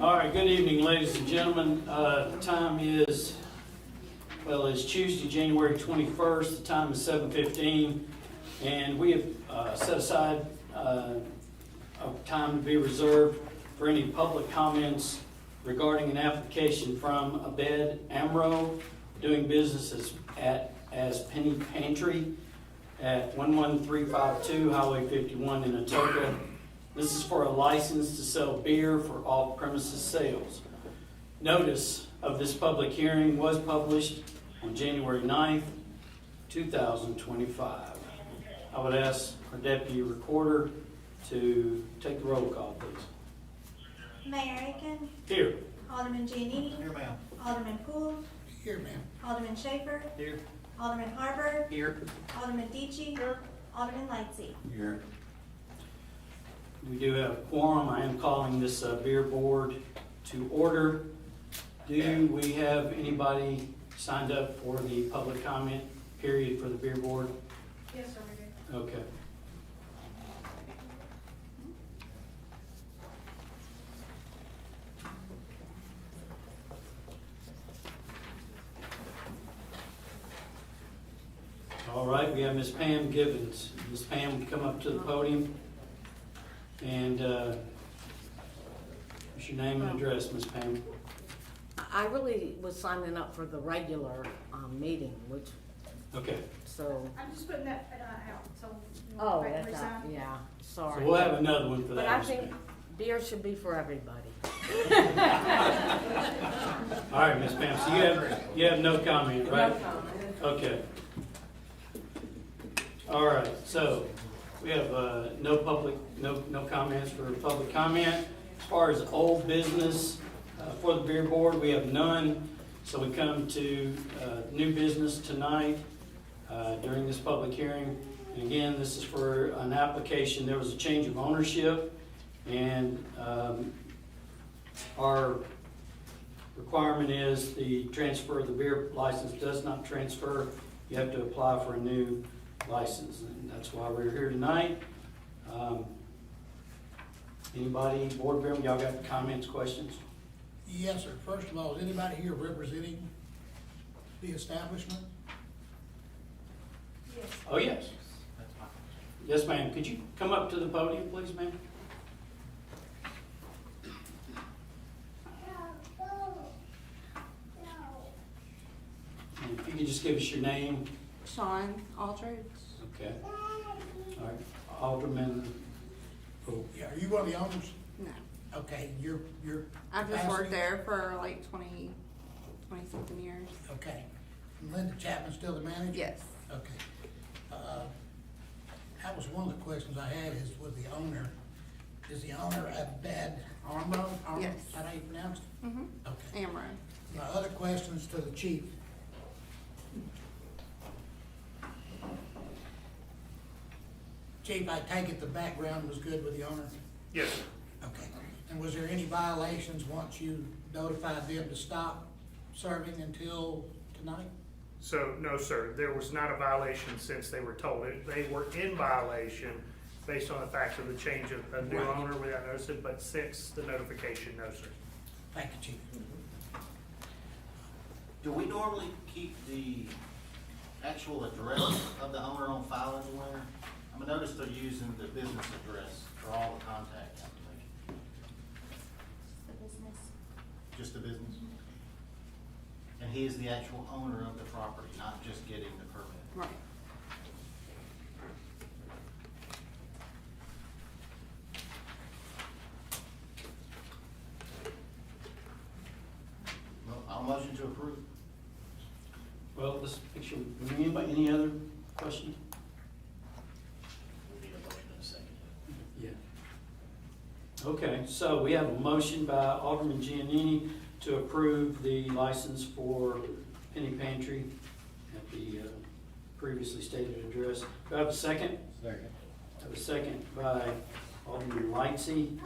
All right, good evening, ladies and gentlemen. The time is, well, it's Tuesday, January 21st. The time is 7:15, and we have set aside a time to be reserved for any public comments regarding an application from Abed Amro, doing business as Penny Pantry at 11352 Highway 51 in Atoka. This is for a license to sell beer for off-premises sales. Notice of this public hearing was published on January 9th, 2025. I would ask our deputy recorder to take the roll call, please. Mayor Aiken. Here. Alderman Giannini. Here, ma'am. Alderman Poole. Here, ma'am. Alderman Schaefer. Here. Alderman Harper. Here. Alderman Deitchie. Here. Alderman Lightsey. Here. We do have a quorum. I am calling this beer board to order. Do we have anybody signed up for the public comment period for the beer board? Yes, sir, we do. Okay. All right, we have Ms. Pam Gibbons. Ms. Pam, come up to the podium. And what's your name and address, Ms. Pam? I really was signing up for the regular meeting, which, Okay, so, I'm just putting that out, so. you oh, might that's resign. out, yeah, so sorry. we'll have another one for But that. I Ms. think Pam. beer should be for everybody. All right, Ms. Pam, so you have no comment, right? No comment. Okay. All right, so we have no comments for public comment. As far as old business for the beer board, we have none. So we come to new business tonight during this public hearing. And again, this is for an application. There was a change of ownership, and our requirement is the transfer of the beer license does not transfer. You have to apply for a new license, and that's why we're here tonight. Anybody, board member, y'all got comments, questions? Yes, sir. First of all, is anybody here representing the establishment? Yes. Oh, yes. Yes, ma'am. Could you come up to the podium, please, ma'am? And if you could just give us your name. Sean Aldridge. Okay. All right. Alderman. Oh, Yeah, are you one of the owners? No, Okay, you're. I've just capacity? worked there for like 20 something years. Okay. And Linda Chapman still the manager? Yes. Okay. That was one of the questions I had is with the owner. Is the owner Abed Amro? Yes. Is that how you pronounce it? Mm-hmm. Okay. Amro. My other questions to the chief. Chief, I take it the background was good with the owner? Yes, sir. Okay. And was there any violations once you notified them to stop serving until tonight? So, no, sir, there was not a violation since they were told. They were in violation based on the fact of the change of a new Right. owner without noticing, but since the notification, no, sir. Thank you, Chief. Do we normally keep the actual address of the owner on file anywhere? I noticed they're using the business address for all the contact information. The business. Just the business? And he is the actual owner of the property, not just getting the permit? Right. Well, I'll motion to approve. well, this picture. Anybody, any other questions? We need a motion in a second. Yeah. Okay, so we have a motion by Alderman Giannini to approve the license for Penny Pantry at the previously stated address. Do I have a second? Second. I have a second by Alderman Lightsey.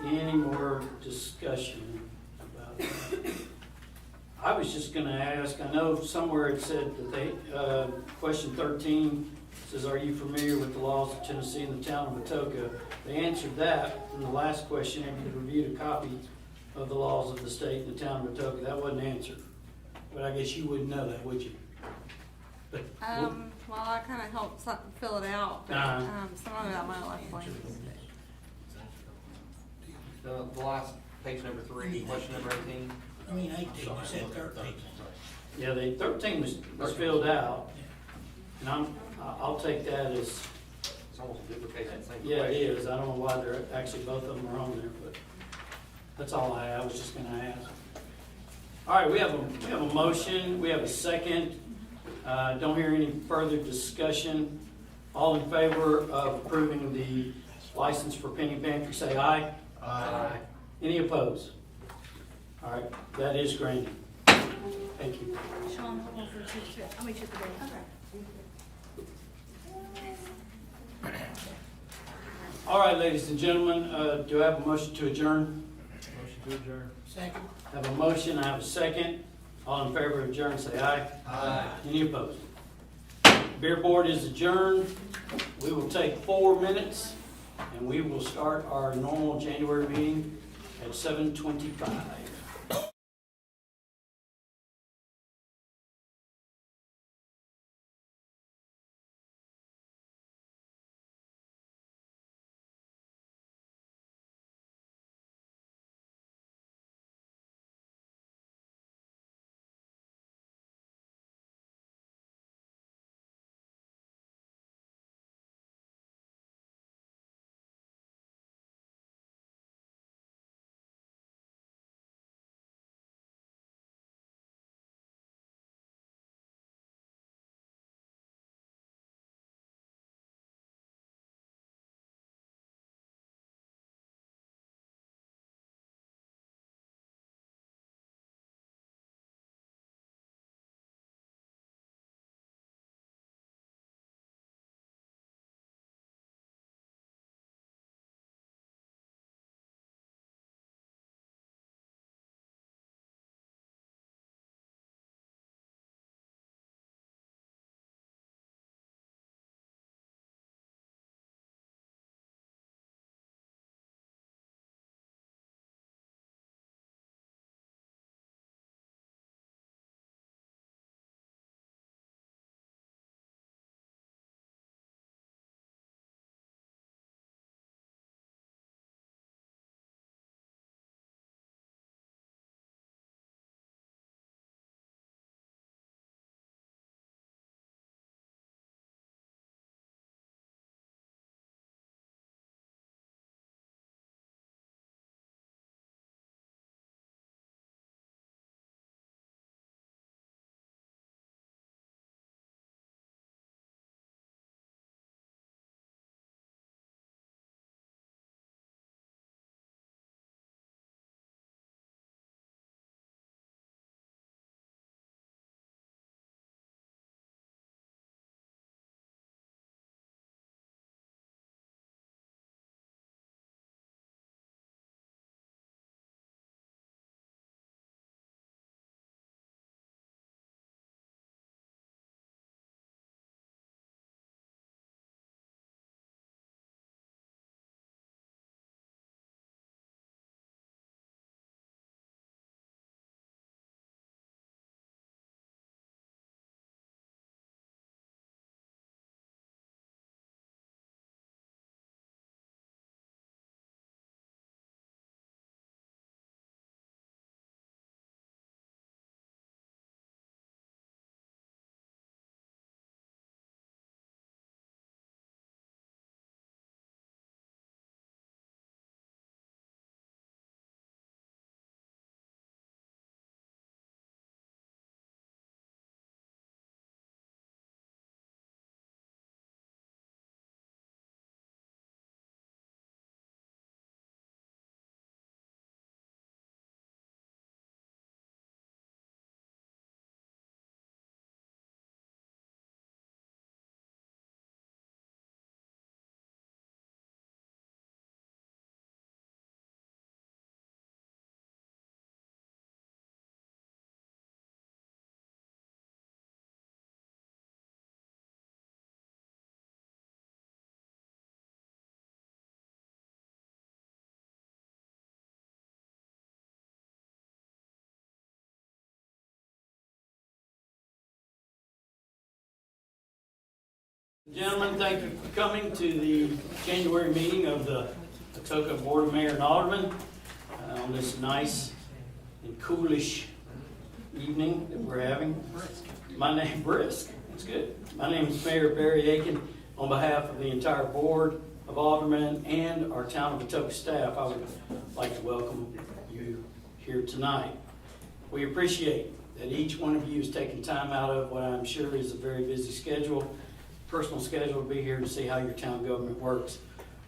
Any more discussion about that? I was just gonna ask, I know somewhere it said that they, question 13 says, are you familiar with the laws of Tennessee and the town of Atoka? They answered that in the last question, and you reviewed a copy of the laws of the state and the town of Atoka. That wasn't answered. But I guess you wouldn't know that, would you? But, Well, I kinda helped fill it out, but, Uh-huh. some of it I might have left blank. The last, page number 3, question number 18. I mean 18, you said 13. yeah, the 13 was filled out, and I'll take that as, It's almost a duplication of the same yeah, it question. is. I don't know why they're, actually both of them are on there, but that's all I was just gonna ask. All right, we have a motion, we have a second. Don't hear any further discussion. All in favor of approving the license for Penny Pantry, say aye. Aye. Any opposed? All right, that is granted. Thank you. Sean, hold on for a second. I'll meet you at the door. All right, ladies and gentlemen, do I have a motion to adjourn? Motion to adjourn. Second? I have a motion, I have a second. All in favor of adjourn, say aye. Aye. Any opposed? Beer board is adjourned. We will take 4 minutes, and we will start our normal January meeting at 7:25. Gentlemen, thank you for coming to the January meeting of the Atoka Board of Mayor and Alderman on this nice and coolish evening that we're having. Brisk, that's good. My name is Mayor Barry Aiken. On behalf of the entire Board of Aldermen and our Town of Atoka staff, I would like to welcome you here tonight. We appreciate that each one of you is taking time out of what I'm sure is a very busy personal schedule to be here to see how your town government works.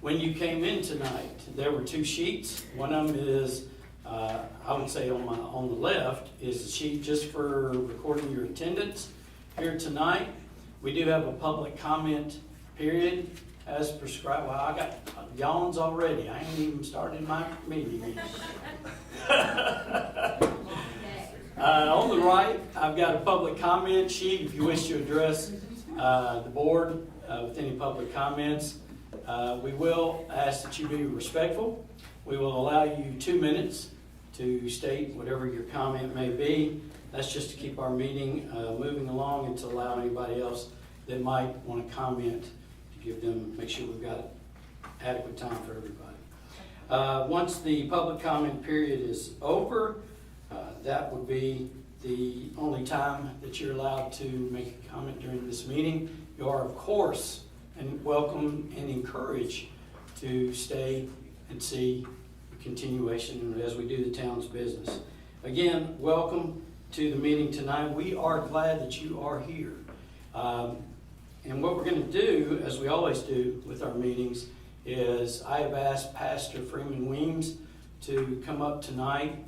When you came in tonight, there were two sheets. One of them is, I would say on the left, is a sheet just for recording your attendance here tonight. We do have a public comment period as prescribed. Well, I got yawns already. I ain't even started my meeting. On the right, I've got a public comment sheet if you wish to address the board with any public comments. We will ask that you be respectful. We will allow you 2 minutes to state whatever your comment may be. That's just to keep our meeting moving along and to allow anybody else that might want to comment to make sure we've got adequate time for everybody. Once the public comment period is over, that would be the only time that you're allowed to make a comment during this meeting. You are, of course, and welcome and encouraged to stay and see the continuation as we do the town's business. Again, welcome to the meeting tonight. We are glad that you are here. And what we're going to do, as we always do with our meetings, is I have asked Pastor Freeman Weems to come up tonight.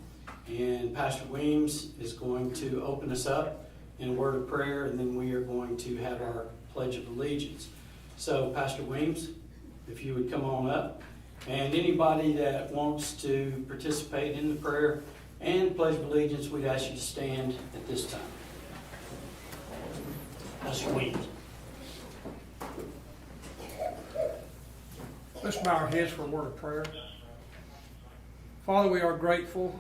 And Pastor Weems is going to open us up in a word of prayer, and then we are going to have our Pledge of Allegiance. So, Pastor Weems, if you would come on up. And anybody that wants to participate in the prayer and Pledge of Allegiance, we'd ask you to stand at this time. Pastor Weems. Let's bow our heads for a word of prayer. Father, we are grateful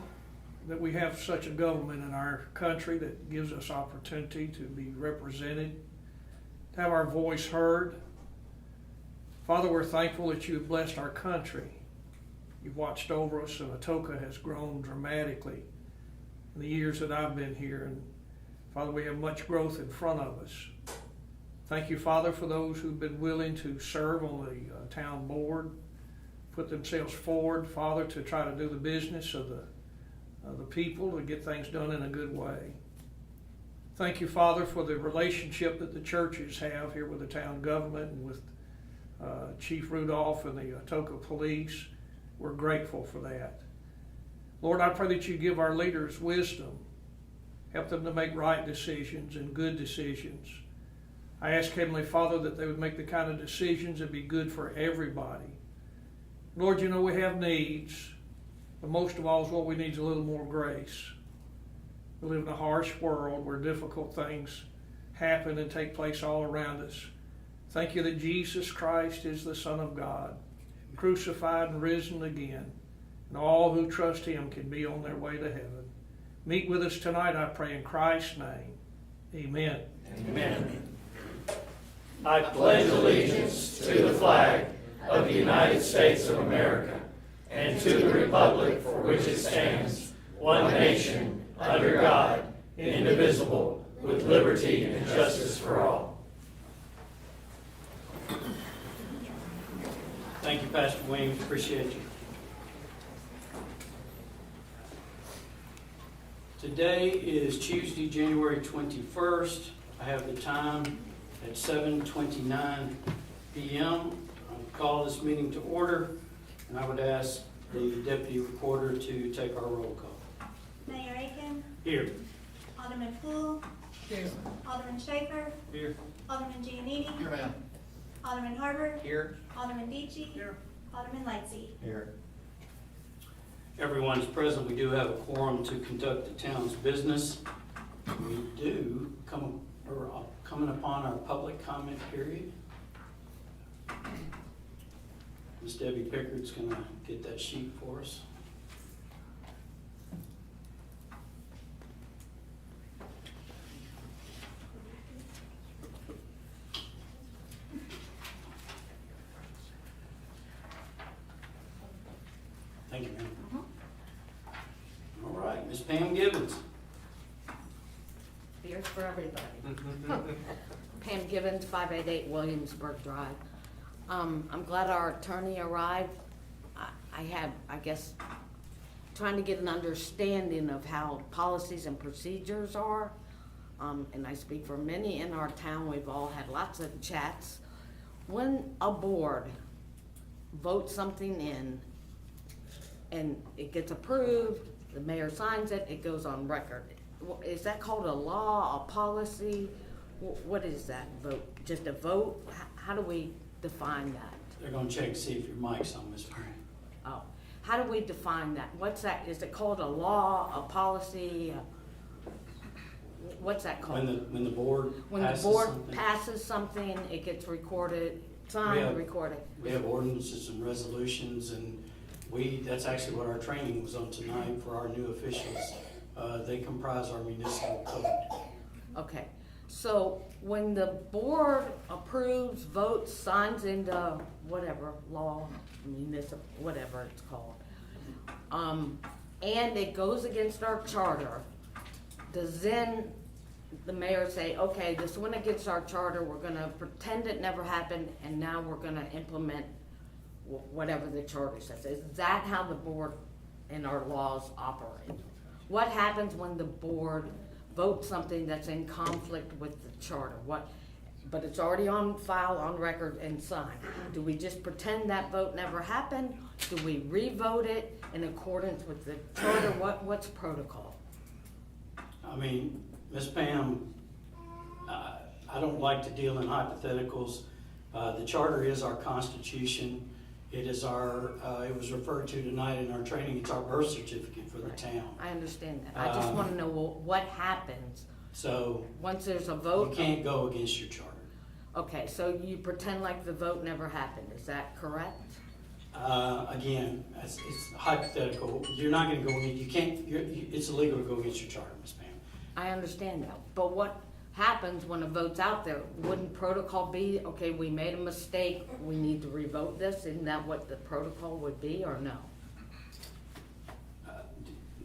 that we have such a government in our country that gives us opportunity to be represented, to have our voice heard. Father, we're thankful that you have blessed our country. You've watched over us, and Atoka has grown dramatically in the years that I've been here. And Father, we have much growth in front of us. Thank you, Father, for those who've been willing to serve on the town board, put themselves forward, Father, to try to do the business of the people, to get things done in a good way. Thank you, Father, for the relationship that the churches have here with the town government and with Chief Rudolph and the Atoka Police. We're grateful for that. Lord, I pray that you give our leaders wisdom, help them to make right decisions and good decisions. I ask, Heavenly Father, that they would make the kind of decisions that be good for everybody. Lord, you know we have needs, but most of all is what we need is a little more grace. We live in a harsh world where difficult things happen and take place all around us. Thank you that Jesus Christ is the Son of God, crucified and risen again, and all who trust him can be on their way to heaven. Meet with us tonight, I pray, in Christ's name. Amen. Amen. I pledge allegiance to the flag of the United States of America and to the republic for which it stands, one nation, under God, indivisible, with liberty and justice for all. Thank you, Pastor Williams. Appreciate you. Today is Tuesday, January 21st. I have the time at 7:29 p.m. I'll call this meeting to order, and I would ask the Deputy Recorder to take our roll call. Mayor Aiken, Here. Alderman Poole, Here. Alderman Schaefer, Here. Alderman Giannini, Here, ma'am. Alderman Harper, Here. Alderman Deachy, Here. Alderman Lightsey. Here. Everyone's present. We do have a quorum to conduct the town's business. We do coming upon our public comment period. Ms. Debbie Pickard's going to get that sheet for us. Pam Gibbons. Beers for everybody. Pam Gibbons, 588 Williamsburg Drive. I'm glad our attorney arrived. I had, I guess, trying to get an understanding of how policies and procedures are. And I speak for many in our town, we've all had lots of chats. When a board votes something in and it gets approved, the mayor signs it, it goes on record. Is that called a law, a policy? What is that vote? Just a vote? How do we define that? They're gonna check to see if your mic's on, Ms. Perry. Oh, how do we define that? What's that? Is it called a law, a policy? What's that called? When the board When the passes board something, passes something, it gets recorded, We signed, have- recorded. we have ordinances and resolutions, and that's actually what our training was on tonight for our new officials. They comprise our municipal code. Okay, so when the board approves, votes, signs into whatever, law, municipal, whatever it's called, and it goes against our charter, does then the mayor say, okay, this went against our charter, we're gonna pretend it never happened, and now we're gonna implement whatever the charter says? Is that how the board and our laws operate? What happens when the board votes something that's in conflict with the charter? But it's already on file, on record, and signed. Do we just pretend that vote never happened? Do we re-vote it in accordance with the charter? What's protocol? I mean, Ms. Pam, I don't like to deal in hypotheticals. The charter is our constitution. It is it was referred to tonight in our training, it's our birth certificate for the town. I understand that. I just wanna know what happens So once there's a you vote. can't go against your charter. Okay, so you pretend like the vote never happened, is that correct? Again, it's hypothetical. You're not gonna go in, you can't, it's illegal to go against your charter, Ms. Pam. I understand that, but what happens when a vote's out there? Wouldn't protocol be, okay, we made a mistake, we need to revote this? Isn't that what the protocol would be, or no?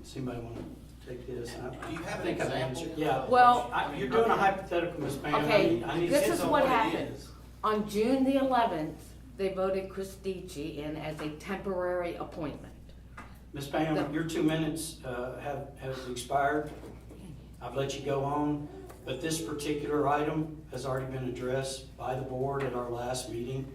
Does anybody want to take this? Do you have I an think I've example? answered- Yeah. Well, You're doing a hypothetical, Ms. Pam. okay, I need this to is know what it happened. is. On June the 11th, they voted Christici in as a temporary appointment. Ms. Pam, your 2 minutes have expired. I've let you go on, but this particular item has already been addressed by the board at our last meeting.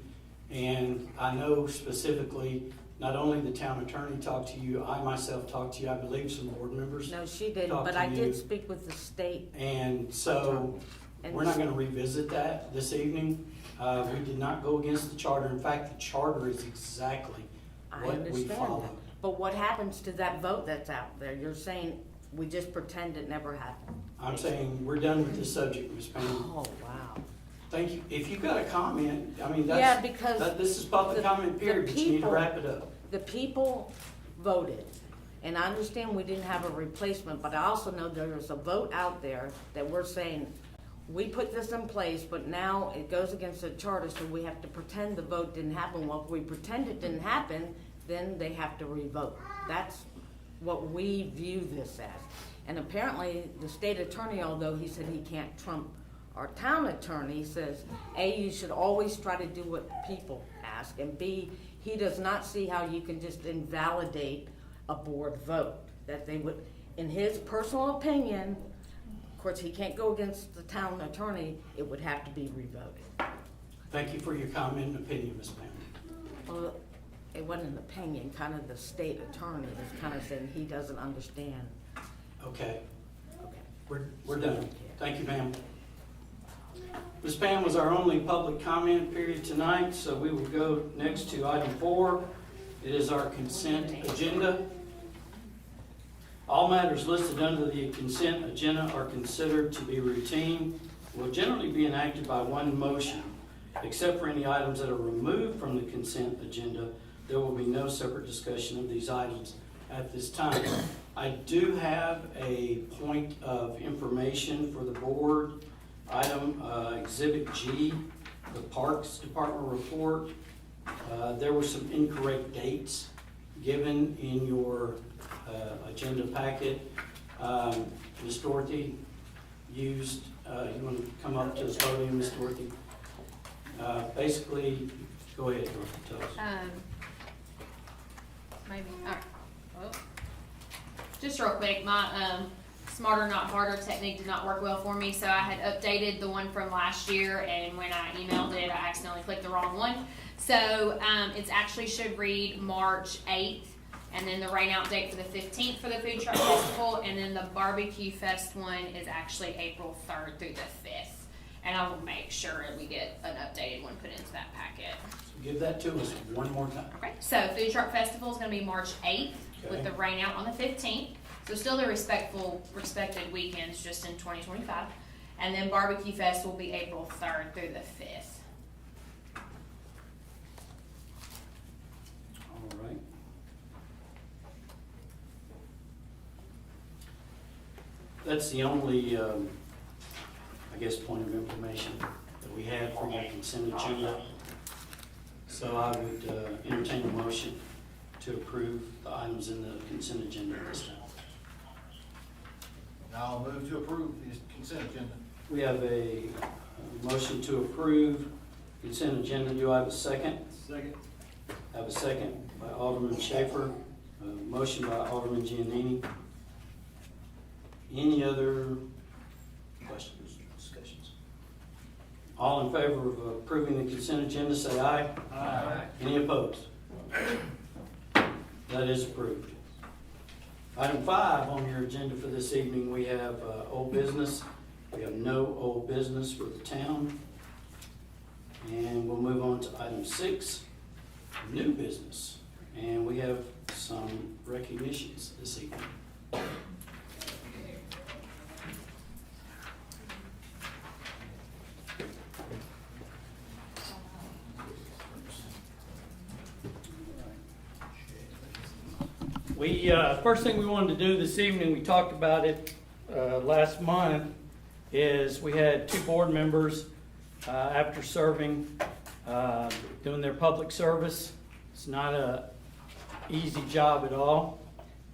And I know specifically, not only the town attorney talked to you, I myself talked to you, I believe some board members. No, she didn't, Talk but to I you. did speak with the state. And so, And we're not gonna revisit that this evening. We did not go against the charter. In fact, the charter is exactly I what we understand follow. that. But what happens to that vote that's out there? You're saying we just pretend it never happened. I'm saying, we're done with this subject, Ms. Pam. Oh, wow. Thank you. If you've got a comment, I mean, Yeah, that's, because this is public the- comment period, the but you need to people- wrap it up. The people voted, and I understand we didn't have a replacement, but I also know there is a vote out there that we're saying, we put this in place, but now it goes against the charter, so we have to pretend the vote didn't happen. Well, if we pretend it didn't happen, then they have to revote. That's what we view this as. And apparently, the state attorney, although he said he can't trump our town attorney, says, A, you should always try to do what people ask, and B, he does not see how you can just invalidate a board vote. That they would, in his personal opinion, of course, he can't go against the town attorney, it would have to be revoted. Thank you for your comment and opinion, Ms. Pam. Well, it wasn't an opinion, kind of the state attorney is kind of saying he doesn't understand. Okay, Okay. we're done. Thank you, ma'am. Ms. Pam was our only public comment period tonight, so we will go next to item 4. It is our consent agenda. All matters listed under the consent agenda are considered to be routine, will generally be enacted by one motion. Except for any items that are removed from the consent agenda, there will be no separate discussion of these items at this time. I do have a point of information for the board. Item Exhibit G, the Parks Department report. There were some incorrect dates given in your agenda packet. Ms. Dorothy used, you want to come up to the podium, Ms. Dorothy? Basically, go ahead, Dorothy, tell us. Maybe, all right. Well, just real quick, my smarter not harder technique did not work well for me, so I had updated the one from last year, and when I emailed it, I accidentally clicked the wrong one. So it's actually should read March 8th, and then the rain out date for the 15th for the Food Truck Festival, and then the Barbecue Fest one is actually April 3rd through the 5th. And I will make sure we get an updated one put into that packet. So give that to us one more time. Okay, so Food Truck Festival is going to be March 8th with Okay. the rain out on the 15th. So still the respected weekends just in 2025. And then Barbecue Fest will be April 3rd through the 5th. All right. That's the only, I guess, point of information that we have for the consent agenda. So I would entertain a motion to approve the items in the consent agenda at this time. I'll move to approve the consent agenda. We have a motion to approve consent agenda. Do I have a second? Second. I have a second by Alderman Schaefer, a motion by Alderman Giannini. Any other questions, discussions? All in favor of approving the consent agenda, say aye. Aye. Any opposed? That is approved. Item 5 on your agenda for this evening, we have old business. We have no old business for the town. And we'll move on to item 6, new business. And we have some recognitions this evening. We, first thing we wanted to do this evening, we talked about it last month, is we had 2 board members after serving, doing their public service. It's not a easy job at all,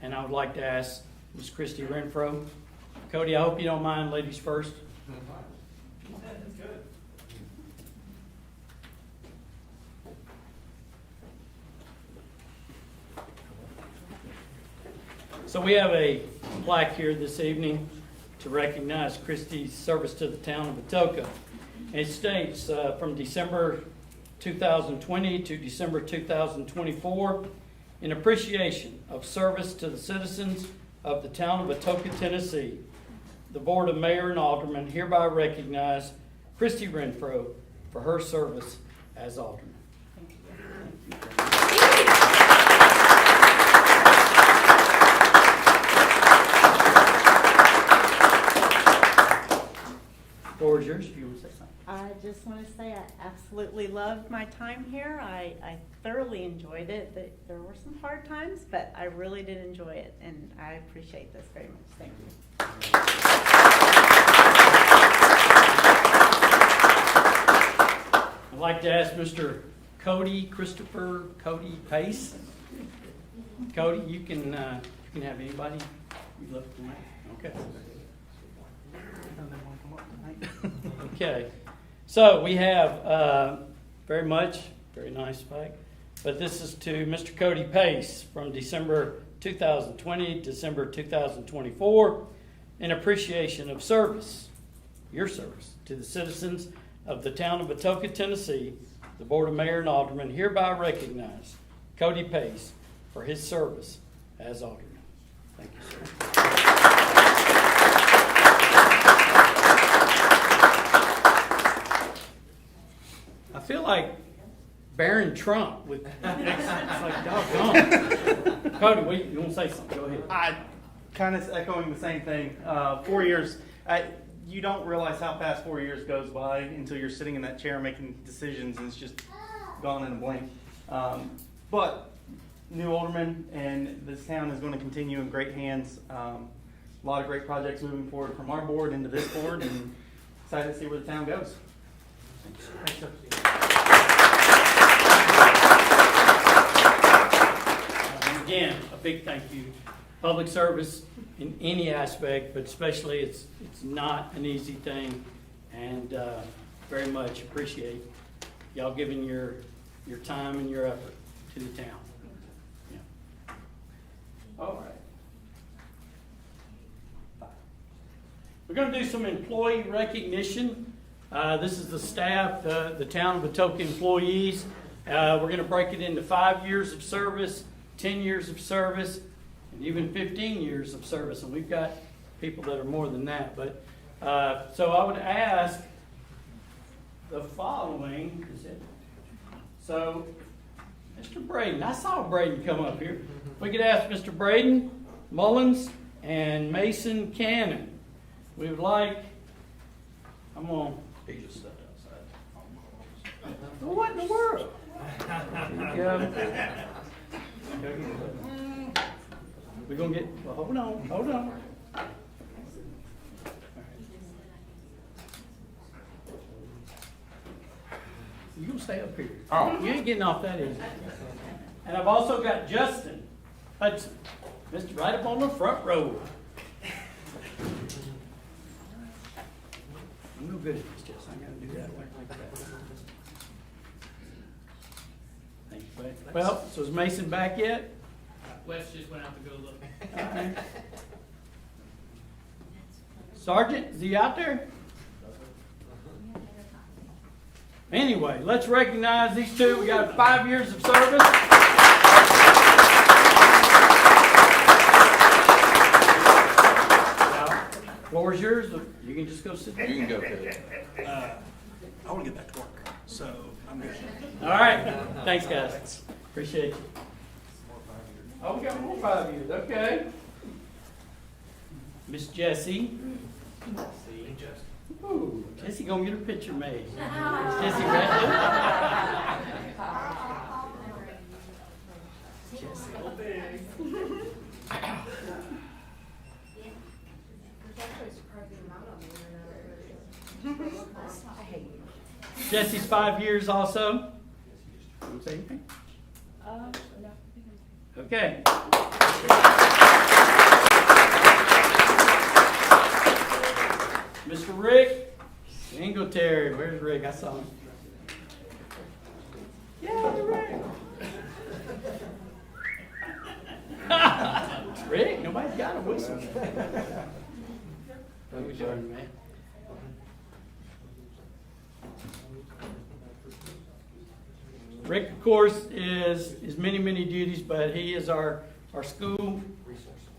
and I would like to ask Ms. Christy Renfro. Cody, I hope you don't mind, ladies first. So we have a plaque here this evening to recognize Christy's service to the town of Atoka. And it states, from December 2020 to December 2024, in appreciation of service to the citizens of the town of Atoka, Tennessee, the Board of Mayor and Aldermen hereby recognize Christy Renfro for her service as Alderman. The floor is yours if you want to say something. I just want to say I absolutely loved my time here. I thoroughly enjoyed it. There were some hard times, but I really did enjoy it, and I appreciate this very much. Thank you. I'd like to ask Mr. Christopher Cody Pace. Cody, you can have anybody you love tonight. Okay. Okay. So we have very nice flag, but this is to Mr. Cody Pace from December 2020, December 2024, in appreciation of service, your service, to the citizens of the town of Atoka, Tennessee. The Board of Mayor and Aldermen hereby recognize Cody Pace for his service as Alderman. Thank you, sir. I feel like Barron Trump with it's like doggone. Cody, you want to say something? Go ahead. I kind of echoing the same thing. 4 years. You don't realize how fast 4 years goes by until you're sitting in that chair making decisions, and it's just gone in a blink. But new alderman, and this town is going to continue in great hands. A lot of great projects moving forward from our board into this board, and excited to see where the town goes. Thanks, sir. And again, a big thank you public service in any aspect, but especially it's not an easy thing, and very much appreciate y'all giving your time and your effort to the town. Yeah. All right. We're going to do some employee recognition. This is the staff, the town of Atoka employees. We're going to break it into 5 years of service, 10 years of service, and even 15 years of service. And we've got people that are more than that. But so I would ask the following. Is it? So, Mr. Braden, I saw Braden come up here. If we could ask Mr. Braden Mullins and Mason Cannon. We would like, come on. He just stepped outside. What in the world? We're going to get, well, hold on. You're going to stay up here. Oh. You ain't getting off that easy. And I've also got Justin Hudson, Mr. right up on the front row. I'm no good at this, Justin. I got to do that like that. Thank you, buddy. Well, so is Mason back yet? Wes just went out to go look. All right. Sergeant, is he out there? Anyway, let's recognize these two. We got 5 years of service. Floor is yours. You can just go sit there. You can go, Kid. I want to get back to work, so I'm good. All right. Thanks, guys. Appreciate you. Oh, we got more 5 years. Okay. Miss Jessie. Ooh, Jessie gonna get her picture made. Is Jessie ready? Jessie's 5 years also. You want to say anything? No. Okay. Mr. Rick Singletary. Where's Rick? I saw him. Yeah, Rick. Rick, nobody's got a whistle. How you doing, man? Rick, of course, is many duties, but he is our school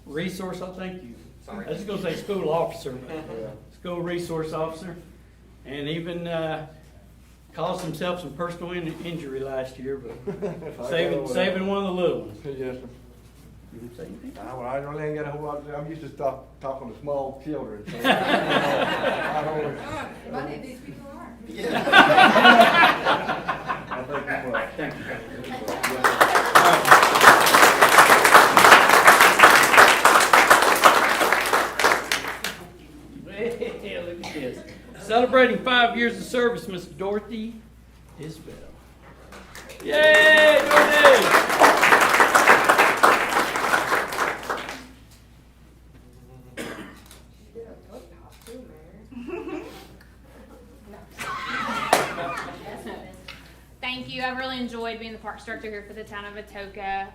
resource. Oh, thank you. Sorry. I was just going to say school officer, but school resource officer, and even caused himself some personal injury last year, but saving one of the little ones. Yes, sir. You want to say anything? Well, I really ain't got a whole lot to do. I'm used to talking to small children. So I Money, these people are. thank you much. Thank you. Hey, look at this. Celebrating 5 years of service, Miss Dorothy Isbell. Yay, Dorothy! Thank you. I've really enjoyed being the parks director here for the town of Atoka.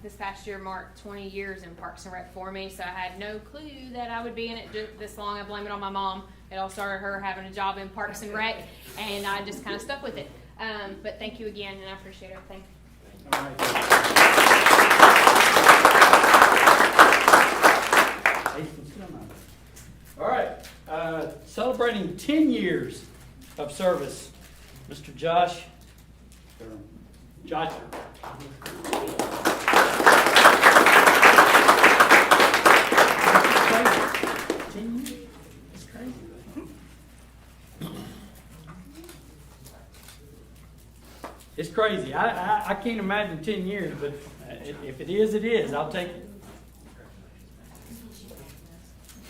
This past year marked 20 years in Parks and Rec for me, so I had no clue that I would be in it this long. I blame it on my mom. It all started her having a job in Parks and Rec, and I just kind of stuck with it. But thank you again, and I appreciate everything. All right. All right. Celebrating 10 years of service, Mr. Josh. Josh. 10 years? That's crazy. It's crazy. I can't imagine 10 years, but if it is, it is. I'll take it.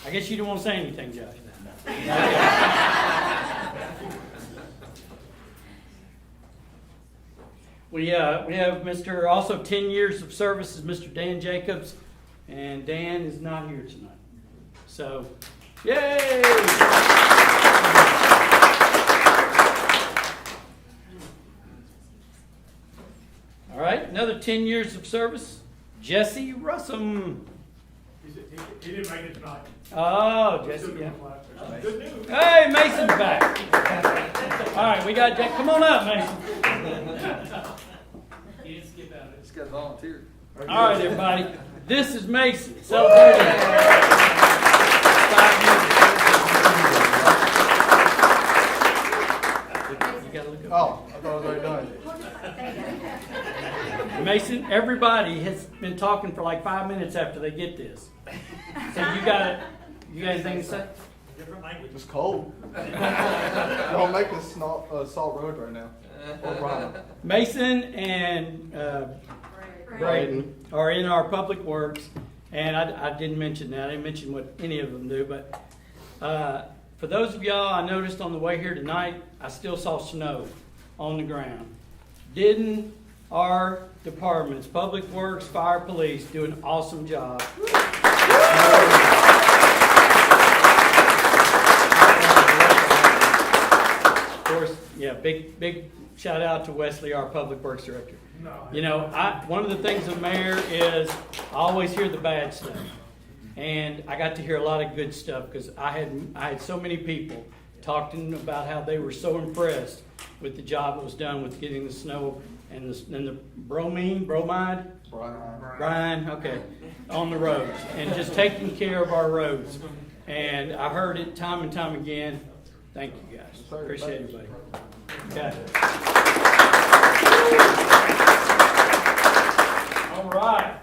I guess you don't want to say anything, Josh. We have Mr. also 10 years of service is Mr. Dan Jacobs. and Dan is not here tonight. So, yay! All right, another 10 years of service, Jesse Russum. He didn't make it tonight. Oh, Jesse, yeah. Good news. Hey, Mason's back. All right, we got Jack. Come on up, Mason. He didn't skip out. Just got volunteered. All right, everybody. This is Mason celebrating 5 years. You gotta look up. Oh, I thought I was already done. Mason, everybody has been talking for like 5 minutes after they get this. So you got anything to say? Different language. It's cold. Don't make this Salt Road right now. Or Bryan. Mason and Braden are in our public works, and I didn't mention that. I didn't mention what any of them do, but for those of y'all, I noticed on the way here tonight, I still saw snow on the ground. Didn't our departments, public works, fire, police, do an awesome job? Of course, yeah, big shout out to Wesley, our public works director. You know, one of the things of mayor is I always hear the bad stuff, and I got to hear a lot of good stuff because I had so many people talking about how they were so impressed with the job that was done with getting the snow and the bromide, Brian, okay, on the roads and just taking care of our roads. And I heard it time and time again. Thank you guys. Appreciate it, buddy. Okay. All right.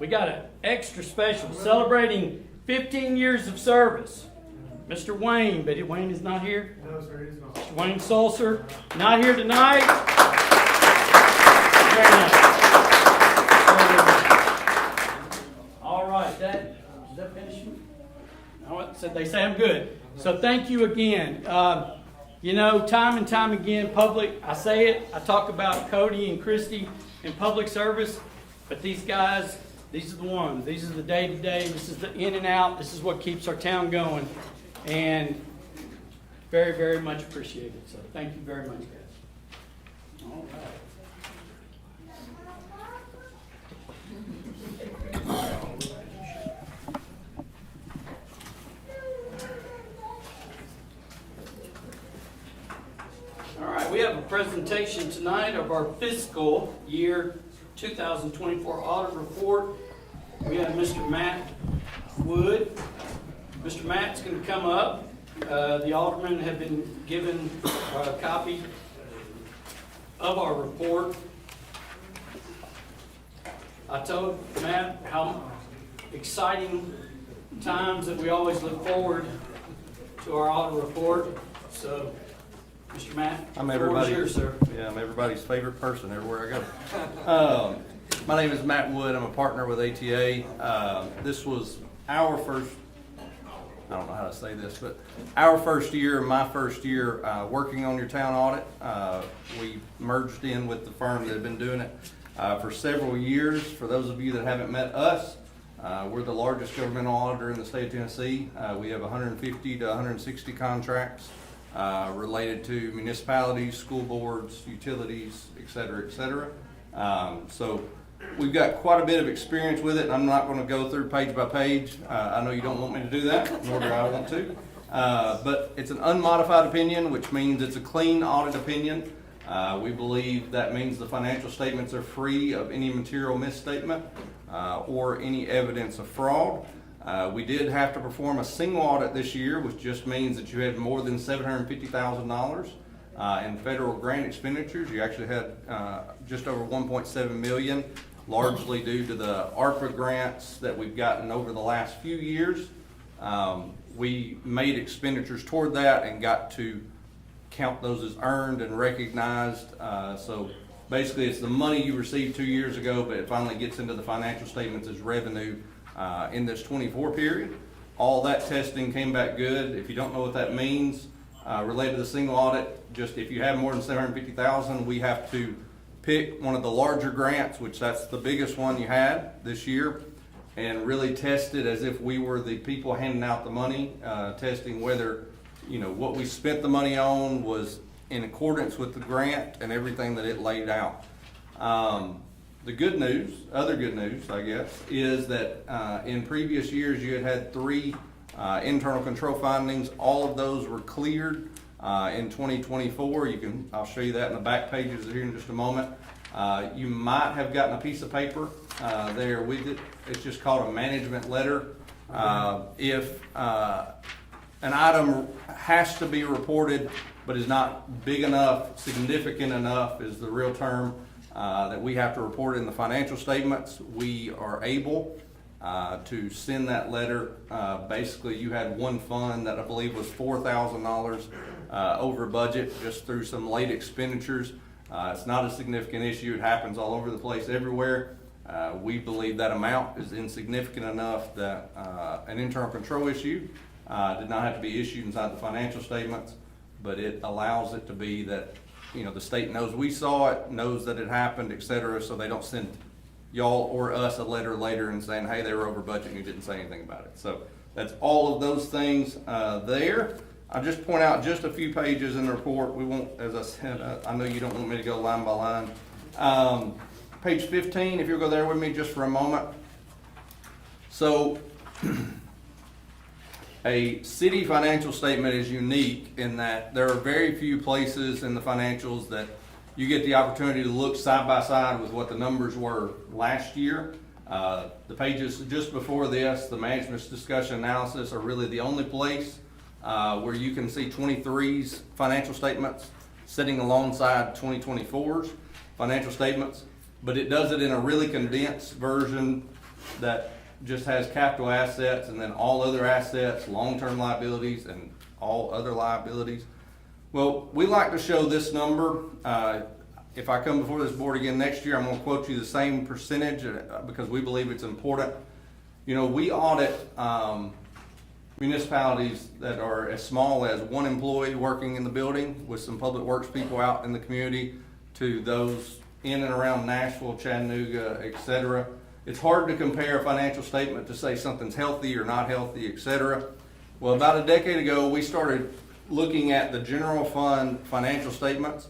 We got an extra special celebrating 15 years of service. Mr. Wayne, but Wayne is not here. No, sir, he's not. Mr. Wayne Sulcer, not here tonight. Very nice. All right, is that finishing? So they say I'm good. So thank you again. You know, time and time again, I say it, I talk about Cody and Christy in public service, but these guys, these are the ones. These are the day-to-day. This is the in and out. This is what keeps our town going. And very, very much appreciated. So thank you very much, guys. All right. All right, we have a presentation tonight of our fiscal year 2024 audit report. We have Mr. Matt Wood. Mr. Matt's going to come up. The aldermen have been given a copy of our report. I told Matt how exciting times that we always look forward to our audit report. So, Mr. Matt, I'm the floor is yours, sir. Yeah, I'm everybody's favorite person everywhere I go. My name is Matt Wood. I'm a partner with ATA. This was our first, I don't know how to say this, but our first year, my first year working on your town audit. We merged in with the firm that had been doing it for several years. For those of you that haven't met us, we're the largest governmental auditor in the state of Tennessee. We have 150 to 160 contracts related to municipalities, school boards, utilities, et cetera, et cetera. So we've got quite a bit of experience with it, and I'm not going to go through page by page. I know you don't want me to do that, nor do I want to. But it's an unmodified opinion, which means it's a clean audit opinion. We believe that means the financial statements are free of any material misstatement or any evidence of fraud. We did have to perform a single audit this year, which just means that you had more than $750,000 in federal grant expenditures. You actually had just over $1.7 million, largely due to the ARPA grants that we've gotten over the last few years. We made expenditures toward that and got to count those as earned and recognized. So basically it's the money you received 2 years ago, but it finally gets into the financial statements as revenue in this 24 period. All that testing came back good. If you don't know what that means, related to the single audit, just if you have more than $750,000, we have to pick one of the larger grants, which that's the biggest one you had this year, and really test it as if we were the people handing out the money, testing whether, what we spent the money on was in accordance with the grant and everything that it laid out. The good news, other good news, I guess, is that in previous years you had 3 internal control findings. All of those were cleared in 2024. I'll show you that in the back pages here in just a moment. You might have gotten a piece of paper there with it. It's just called a management letter. If an item has to be reported but is not big enough, significant enough is the real term, that we have to report in the financial statements, we are able to send that letter. Basically, you had one fund that I believe was $4,000 over budget just through some late expenditures. It's not a significant issue. It happens all over the place, everywhere. We believe that amount is insignificant enough that an internal control issue did not have to be issued inside the financial statements, but it allows it to be that the state knows we saw it, knows that it happened, etc., so they don't send y'all or us a letter later and saying, hey, they were over budget and you didn't say anything about it. So that's all of those things there. I'll just point out just a few pages in the report. We won't, as I said, I know you don't want me to go line by line. Page 15, if you'll go there with me just for a moment. So a city financial statement is unique in that there are very few places in the financials that you get the opportunity to look side by side with what the numbers were last year. The pages just before this, the management's discussion analysis, are really the only place where you can see 23's financial statements sitting alongside 2024's financial statements, but it does it in a really condensed version that just has capital assets and then all other assets, long-term liabilities, and all other liabilities. Well, we like to show this number. If I come before this board again next year, I'm going to quote you the same percentage because we believe it's important. We audit municipalities that are as small as one employee working in the building with some public works people out in the community to those in and around Nashville, Chattanooga, etc. It's hard to compare a financial statement to say something's healthy or not healthy, etc. Well, about a decade ago, we started looking at the general fund financial statements.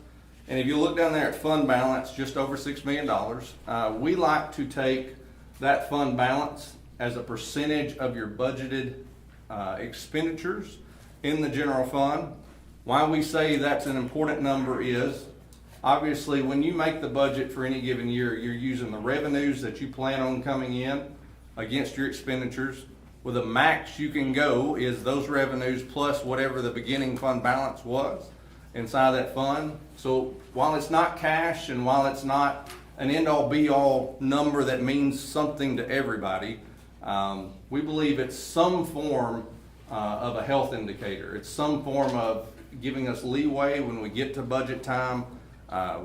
And if you look down there at fund balance, just over $6 million, we like to take that fund balance as a percentage of your budgeted expenditures in the general fund. Why we say that's an important number is, obviously, when you make the budget for any given year, you're using the revenues that you plan on coming in against your expenditures. With a max you can go is those revenues plus whatever the beginning fund balance was inside that fund. So while it's not cash and while it's not an end-all be-all number that means something to everybody, we believe it's some form of a health indicator. It's some form of giving us leeway when we get to budget time.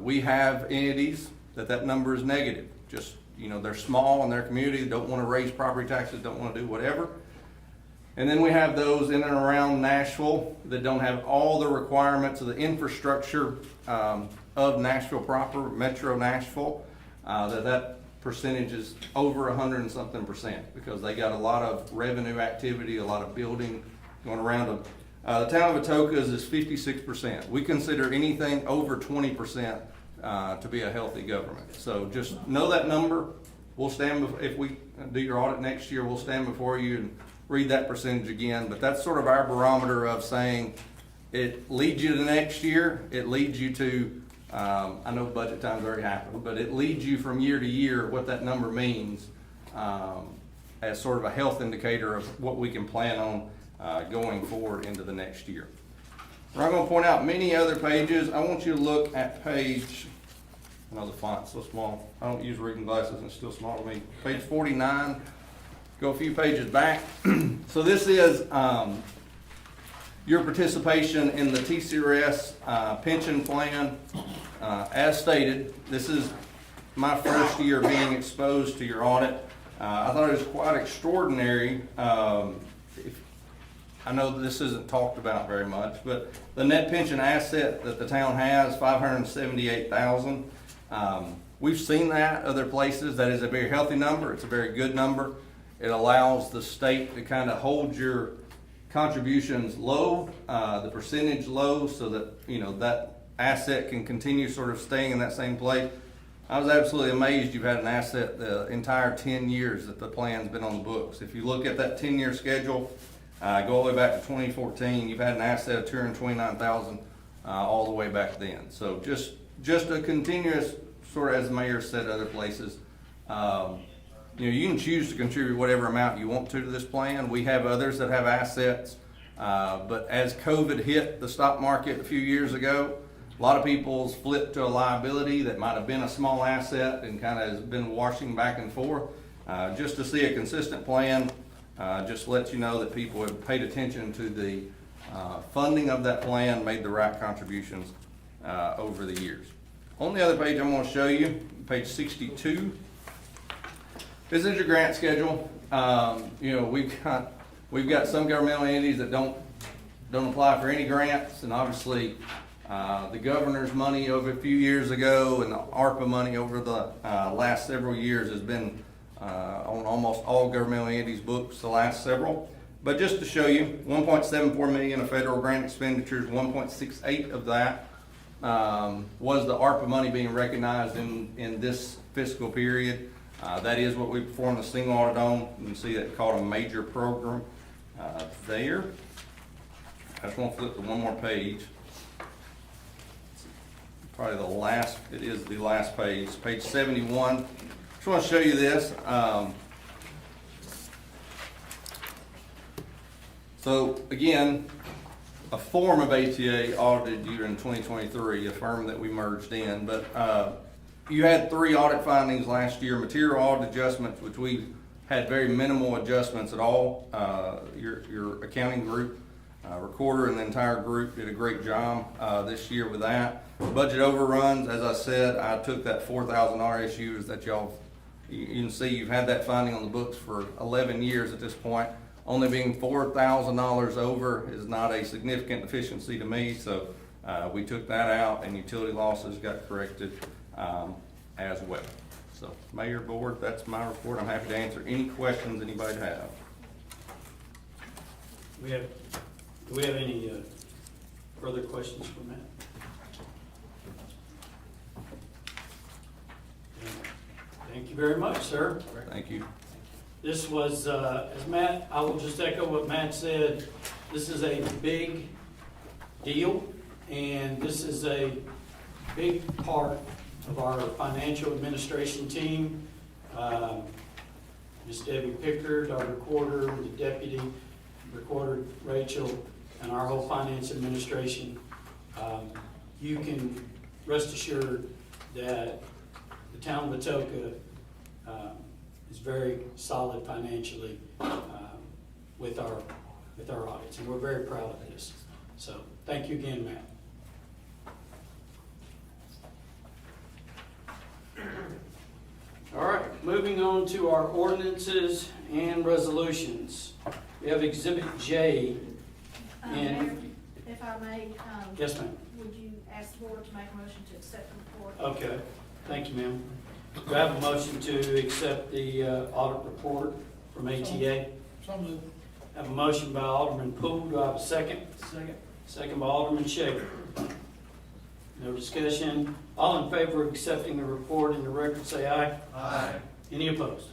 We have entities that number is negative. Just, they're small in their community, don't want to raise property taxes, don't want to do whatever. And then we have those in and around Nashville that don't have all the requirements of the infrastructure of Nashville proper, Metro Nashville, that percentage is over 100 and something percent because they got a lot of revenue activity, a lot of building going around them. The town of Atoka is 56%. We consider anything over 20% to be a healthy government. So just know that number. We'll stand, if we do your audit next year, we'll stand before you and read that percentage again. But that's sort of our barometer of saying it leads you to next year. It leads you to, I know budget time's already happened, but it leads you from year to year what that number means as sort of a health indicator of what we can plan on going forward into the next year. We're not going to point out many other pages. I want you to look at page, I know the font's so small. I don't use reading glasses and it's still small to me. Page 49. Go a few pages back. So this is your participation in the TCRS pension plan. As stated, this is my first year being exposed to your audit. I thought it was quite extraordinary. I know that this isn't talked about very much, but the net pension asset that the town has, $578,000. We've seen that other places. That is a very healthy number. It's a very good number. It allows the state to kind of hold your contributions low, the percentage low, so that, you know, that asset can continue sort of staying in that same place. I was absolutely amazed you've had an asset the entire 10 years that the plan's been on the books. If you look at that 10-year schedule, go all the way back to 2014, you've had an asset of $229,000 all the way back then. So just a continuous, sort of as the mayor said other places, you know, you can choose to contribute whatever amount you want to this plan. We have others that have assets, but as COVID hit the stock market a few years ago, a lot of people's flipped to a liability that might have been a small asset and kind of has been washing back and forth. Just to see a consistent plan, just lets you know that people have paid attention to the funding of that plan, made the right contributions over the years. On the other page I'm going to show you, page 62. This is your grant schedule. You know, we've got some governmental entities that don't apply for any grants, and obviously the governor's money over a few years ago and the ARPA money over the last several years has been on almost all governmental entities' books the last several. But just to show you, 1.74 million of federal grant expenditures, 1.68 of that was the ARPA money being recognized in this fiscal period. That is what we performed the single audit on. You can see that called a major program there. I just want to flip to one more page. Probably the last, it is the last page, page 71. Just want to show you this. So again, a form of ATA audited you in 2023, a firm that we merged in, but you had 3 audit findings last year, material audit adjustments, which we had very minimal adjustments at all. Your accounting group, recorder, and the entire group did a great job this year with that. Budget overruns, as I said, I took that $4,000 issues that you can see you've had that finding on the books for 11 years at this point. Only being $4,000 over is not a significant deficiency to me, so we took that out, and utility losses got corrected as well. So, Mayor, Board, that's my report. I'm happy to answer any questions anybody have. Do we have any further questions for Matt? Thank you very much, sir. Thank you. This was, as Matt, I will just echo what Matt said. This is a big deal, and this is a big part of our financial administration team. Ms. Debbie Pickard, our recorder, the deputy recorder, Rachel, and our whole finance administration. You can rest assured that the town of Atoka is very solid financially with our audits, and we're very proud of this. So thank you again, Matt. All right, moving on to our ordinances and resolutions. We have Exhibit J. Mayor, if I may, Yes, ma'am. would you ask the board to make a motion to accept the report? Okay, thank you, ma'am. Do I have a motion to accept the audit report from ATA? So moved. I have a motion by Alderman Poole. Do I have a second? Second. Second by Alderman Shaker. No discussion. All in favor of accepting the report in the record, say aye. Aye. Any opposed?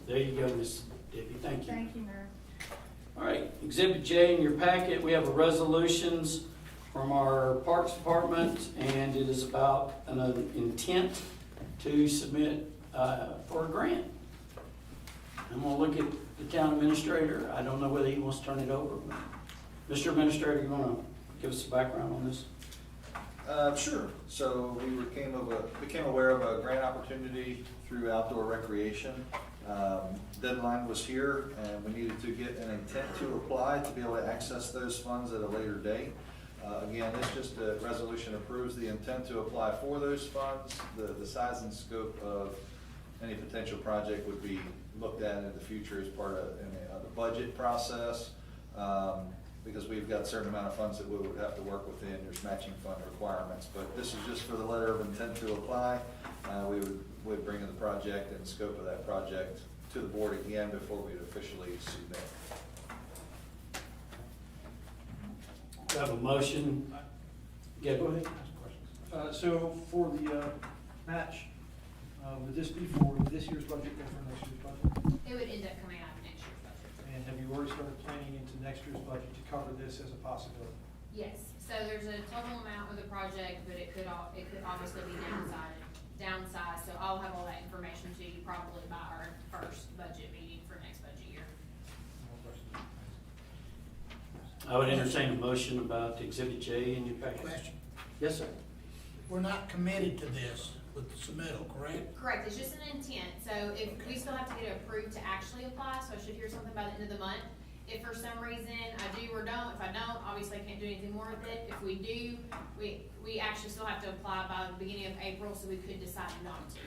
There you go, Ms. Debbie. Thank you. Thank you, Mayor. All right, Exhibit J in your packet, we have a resolutions from our Parks Department, and it is about an intent to submit for a grant. I'm gonna look at the town administrator. I don't know whether he wants to turn it over. Mr. Administrator, you wanna give us a background on this? Sure. So we became aware of a grant opportunity through outdoor recreation. Deadline was here, and we needed to get an intent to apply to be able to access those funds at a later date. Again, this just a resolution approves the intent to apply for those funds. The size and scope of any potential project would be looked at in the future as part of the budget process. because we've got a certain amount of funds that we would have to work within. There's matching fund requirements, but this is just for the letter of intent to apply. We would bring in the project and scope of that project to the board again before we'd officially submit. We have a motion. Yeah, go ahead. So for the match, would this be for this year's budget or for next year's budget? It would end up coming out of next year's budget. And have you already started planning into next year's budget to cover this as a possibility? Yes, so there's a total amount of the project, but it could obviously be downsized, so I'll have all that information to you probably by our first budget meeting for next budget year. No questions? I would entertain a motion about Exhibit J in your package. Question. Yes, sir. We're not committed to this with the submittal, correct? Correct, it's just an intent, so if, we still have to get it approved to actually apply, so I should hear something by the end of the month. If for some reason I do or don't, if I don't, obviously I can't do anything more with it. If we do, we actually still have to apply by the beginning of April, so we could decide not to.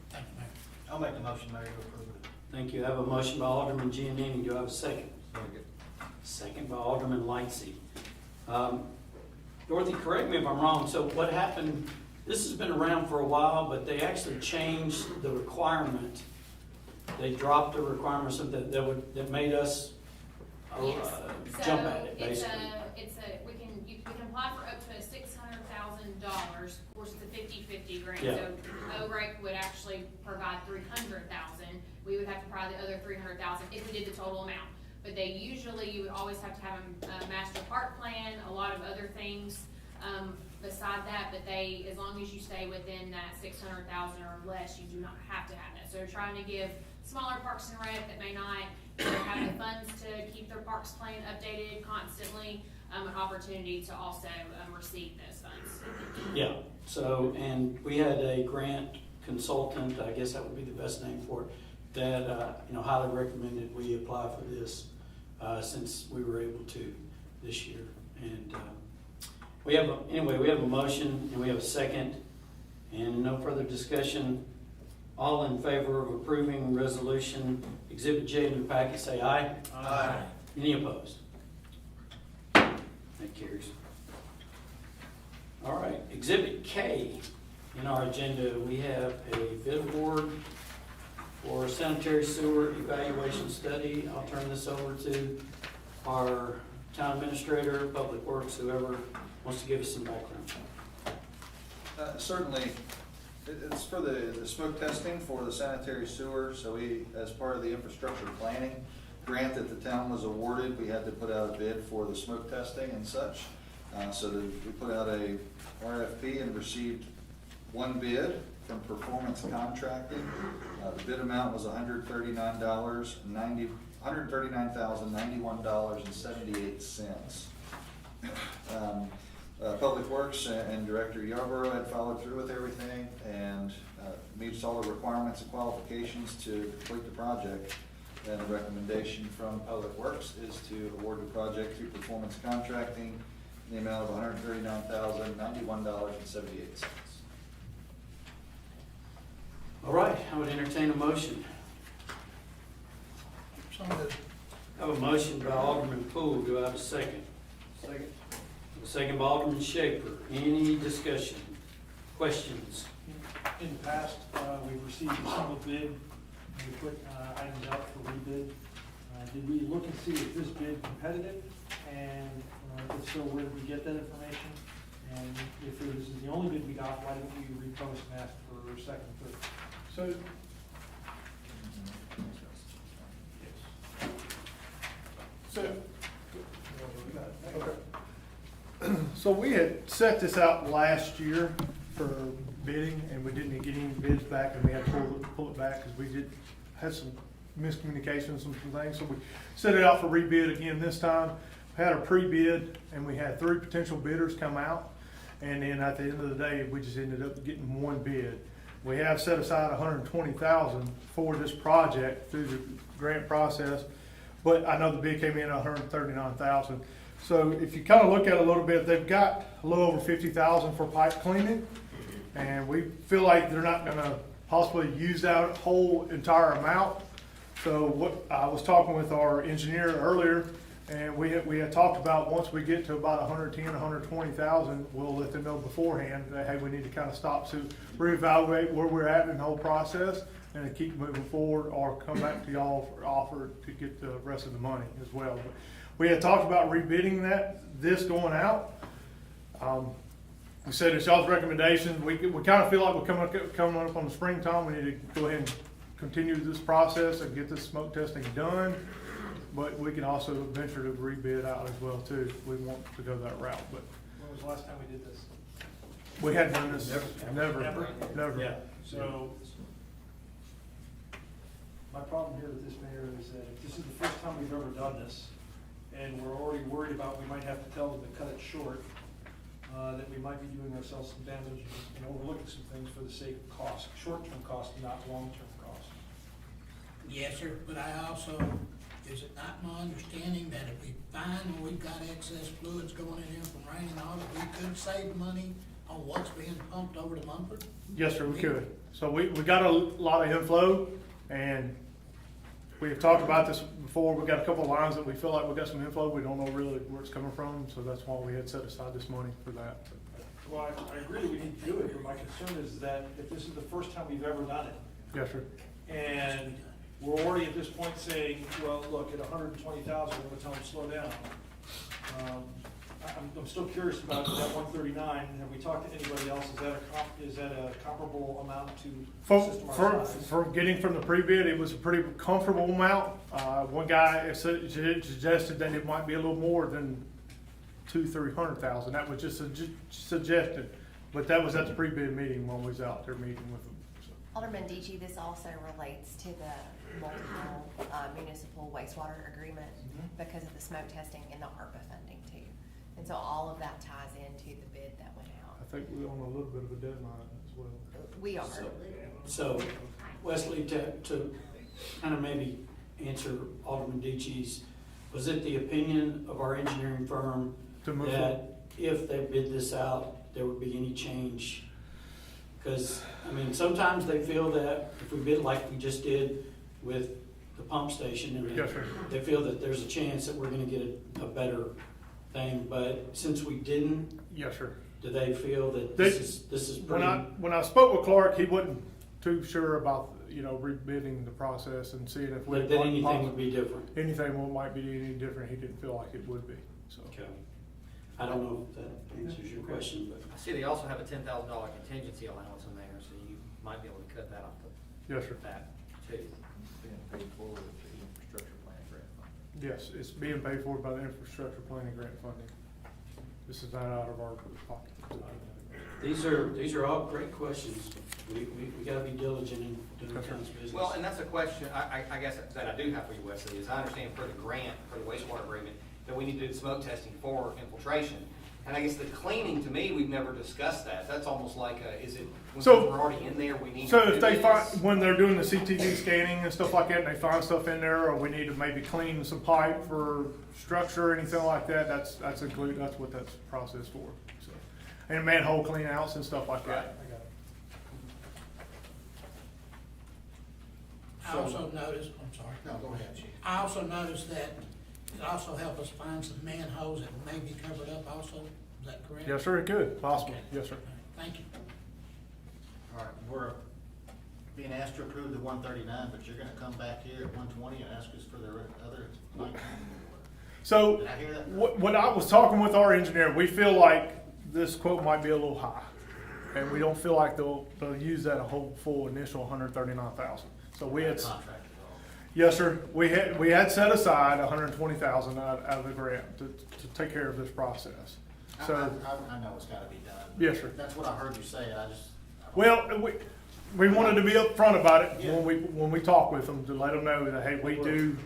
Thank you, Mayor. I'll make the motion, Mayor, to approve it. Thank you. I have a motion by Alderman Giannini. Do I have a second? Second by Alderman Lightsey. Dorothy, correct me if I'm wrong. So what happened, this has been around for a while, but they actually changed the requirement. They dropped the requirement something that made us Yes. jump at it, basically. We can apply for up to $600,000. Of course, it's a 50-50 grant, Yeah. so OREC would actually provide $300,000. We would have to provide the other $300,000 if we did the total amount. But they usually, you would always have to have a master park plan, a lot of other things beside that. But they, as long as you stay within that $600,000 or less, you do not have to have that. So they're trying to give smaller parks and rec that may not have the funds to keep their parks plan updated constantly, an opportunity to also receive those funds. Yeah, so, and we had a grant consultant, I guess that would be the best name for it, that, highly recommended we apply for this, since we were able to this year. And, we have a motion and we have a second, and no further discussion. All in favor of approving resolution Exhibit J in the packet, say aye. Aye. Any opposed? That carries. All right, Exhibit K in our agenda, we have a bid award for sanitary sewer evaluation study. I'll turn this over to our town administrator, public works, whoever wants to give us some background. Certainly, it's for the smoke testing for the sanitary sewer. So we, as part of the infrastructure planning grant that the town was awarded, we had to put out a bid for the smoke testing and such. So we put out a RFP and received one bid from Performance Contracting. The bid amount was $139,091.78. Public Works and Director Yarborough had followed through with everything and meets all the requirements and qualifications to complete the project. And the recommendation from Public Works is to award the project through Performance Contracting in the amount of $139,091.78. All right, I would entertain a motion. So moved. I have a motion by Alderman Poole. Do I have a second? Second. A second by Alderman Schaper. Any discussion? Questions? In the past, we've received a single bid, and we put items out for rebid. Did we look and see if this bid competitive? And if so, where did we get that information? And if this is the only bid we got, why didn't we repost and ask for a second, third? So, so we had set this out last year for bidding, and we didn't get any bids back, and we had to pull it back because we had some miscommunications and some things. So we set it out for rebid again this time. We had a pre-bid, and we had 3 potential bidders come out, and then at the end of the day, we just ended up getting one bid. We have set aside $120,000 for this project through the grant process, but I know the bid came in at $139,000. So if you kind of look at it a little bit, they've got a little over $50,000 for pipe cleaning, and we feel like they're not going to possibly use that whole entire amount. So what I was talking with our engineer earlier, And we had talked about, once we get to about 110, 120,000, we'll let them know beforehand that, hey, we need to kind of stop to reevaluate where we're at in the whole process and to keep moving forward, or come back to y'all for offer to get the rest of the money as well. But we had talked about rebidding this going out. We said it's y'all's recommendation. We kind of feel like we're coming up on the springtime. We need to go ahead and continue this process and get this smoke testing done. But we can also venture to rebid out as well too, if we want to go that route. But When was the last time we did this? we hadn't done this, never. Yeah, so, my problem here with this, Mayor, is that if this is the first time we've ever done this, and we're already worried about, we might have to tell them to cut it short, that we might be doing ourselves some damage and overlooking some things for the sake of cost, short-term cost, not long-term cost. Yes, sir, but I also, is it not my understanding that if we find when we've got excess fluids going in here from rain and all, that we could save money on what's being pumped over to Mumford? Yes, sir, we could. So we got a lot of inflow, and we have talked about this before. We got a couple of lines that we feel like we got some inflow. We don't know really where it's coming from, so that's why we had set aside this money for that. Well, I agree that we need to do it, but my concern is that if this is the first time we've ever done it, Yes, sir. and we're already at this point saying, well, look, at 120,000, we're gonna tell them to slow down. I'm still curious about that 139. Have we talked to anybody else? Is that a comparable amount to the system our size? For getting from the pre-bid, it was a pretty comfortable amount. One guy suggested that it might be a little more than 200,000-300,000. That was just a suggestion, but that was at the pre-bid meeting when we was out there meeting with them. So. Alderman Deitchie, this also relates to the multiple municipal wastewater agreement because of the smoke testing and the ARPA funding too. And so all of that ties into the bid that went out. I think we're on a little bit of a deadline as well. We are. So Wesley, to kind of maybe answer Alderman Deitchie's, was it the opinion of our engineering firm that if they bid this out, there would be any change? Because, I mean, sometimes they feel that if we bid like we just did with the pump station, and Yes, sir. they feel that there's a chance that we're gonna get a better thing, but since we didn't, Yes, sir. do they feel that this is pretty? When I spoke with Clark, he wasn't too sure about, rebidding the process and seeing if we. But then anything would be different. Anything might be any different. He didn't feel like it would be, so. Okay. I don't know if that answers your question, but. I see they also have a $10,000 contingency allowance in there, so you might be able to cut that off the Yes, sir. bat too. Being paid for with the infrastructure plan grant fund. Yes, it's being paid for by the infrastructure planning grant funding. This is not out of our pocket. These are all great questions. We gotta be diligent in doing this kind of business. Well, and that's a question, I guess that I do have for you, Wesley, is I understand for the grant, for the wastewater agreement, that we need to do the smoke testing for infiltration. And I guess the cleaning, to me, we've never discussed that. That's almost like is it, when we're already in there, we need to So do if they this? find, when they're doing the CTV scanning and stuff like that, and they find stuff in there, or we need to maybe clean some pipe for structure or anything like that, that's included, that's what that's processed for, so. And manhole clean outs and stuff like that. I also noticed, I'm sorry. No, go ahead, Chief. I also noticed that it also helped us find some manholes that may be covered up also. Is that correct? Yes, sir, it could, possible, Okay. yes, sir. Thank you. All right, we're being asked to approve the 139, but you're gonna come back here at 120 and ask us for the other 19. So, Did I hear that? when I was talking with our engineer, we feel like this quote might be a little high. And we don't feel like they'll use that full initial 139,000. So we had, Contract. yes, sir, we had set aside 120,000 out of the grant to take care of this process. So, I know it's gotta be done. Yes, sir. That's what I heard you say, I just. well, we wanted to be upfront about it when we talk with them, to let them know that, hey, we do,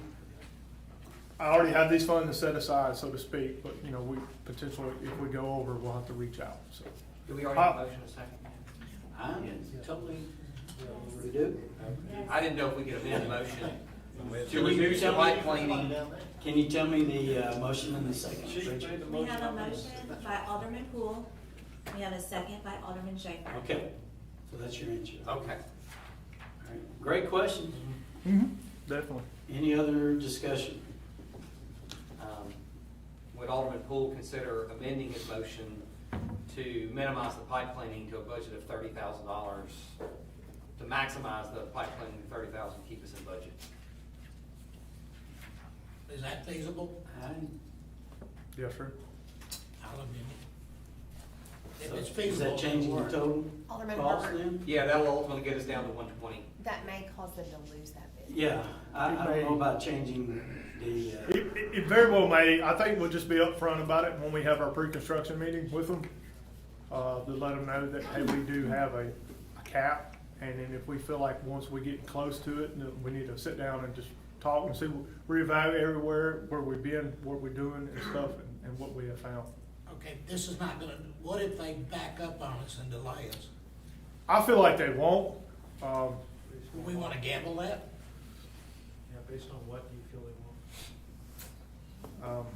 I already have these funds set aside, so to speak, but, we potentially, if we go over, we'll have to reach out, so. Do we already have a motion in a second? I'm totally, we do. I didn't know if we could amend the motion to Can you reduce the tell pipe me- cleaning. Can you tell me the motion in the second? Rachel? We have a motion by Alderman Poole. We have a second by Alderman Schaefer. Okay, so that's your answer. Okay. All right. Great questions. Definitely. Any other discussion? Alderman Poole consider amending his motion to minimize the pipe cleaning to a budget of $30,000, to maximize the pipe cleaning to $30,000, keep us in budget? Is that feasible? Yes, sir. I'll amend it. If it's Is feasible. that changing the total Alderman cost Harper. then? Yeah, that'll ultimately get us down to 120. That may cause them to lose that bid. Yeah, I don't know about changing the, It very well may. I think we'll just be upfront about it when we have our pre-construction meeting with them, to let them know that, hey, we do have a cap, and then if we feel like once we get close to it, then we need to sit down and just talk and see, reevaluate everywhere, where we've been, what we're doing and stuff, and what we have found. Okay, this is not gonna, what if they back up on us and delay us? I feel like they won't. We wanna gamble that? Yeah, based on what you feel they want.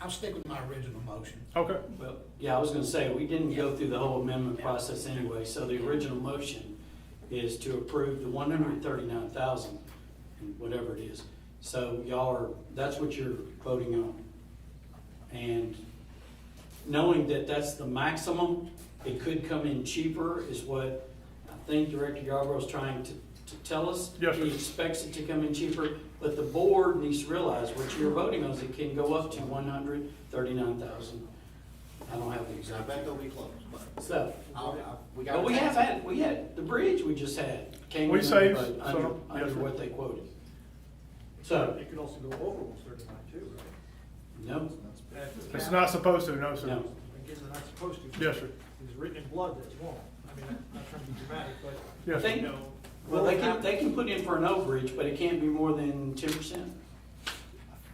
I'll stick with my original motion. Okay. well, yeah, I was gonna say, we didn't go through the whole amendment process anyway, so the original motion is to approve the 139,000, and whatever it is. So y'all are, that's what you're voting on. And knowing that that's the maximum, it could come in cheaper is what I think Director Yarbrough's trying to tell us. Yes, sir. He expects it to come in cheaper, but the board needs to realize what you're voting on is it can go up to 139,000. I don't have the I exact. bet they'll be close, but. So, We but we have had, we had, the bridge we just had came We in saved under some, under yes, sir. what they quoted. So, It could also go over 139 too, right? no, It's not supposed to, no, sir. no. Again, they're not supposed to. Yes, sir. It's written in blood that it won't. I mean, I'm not trying to be dramatic, but, I Yes, sir. think, you know. well, they can put in for an overage, but it can't be more than 10%.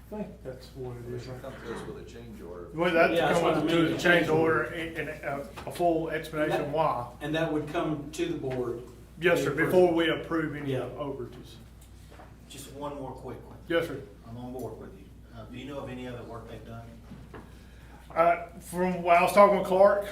I think that's what it is. Come to us with a change order. Well, that Yeah, that's what I comes mean, to the change order and a full explanation why. And that would come to the board. Yes, sir, before we approve any Yeah. overages. Just one more quick one. Yes, sir. I'm on board with you. Do you know of any other work they've done? From what I was talking with Clark,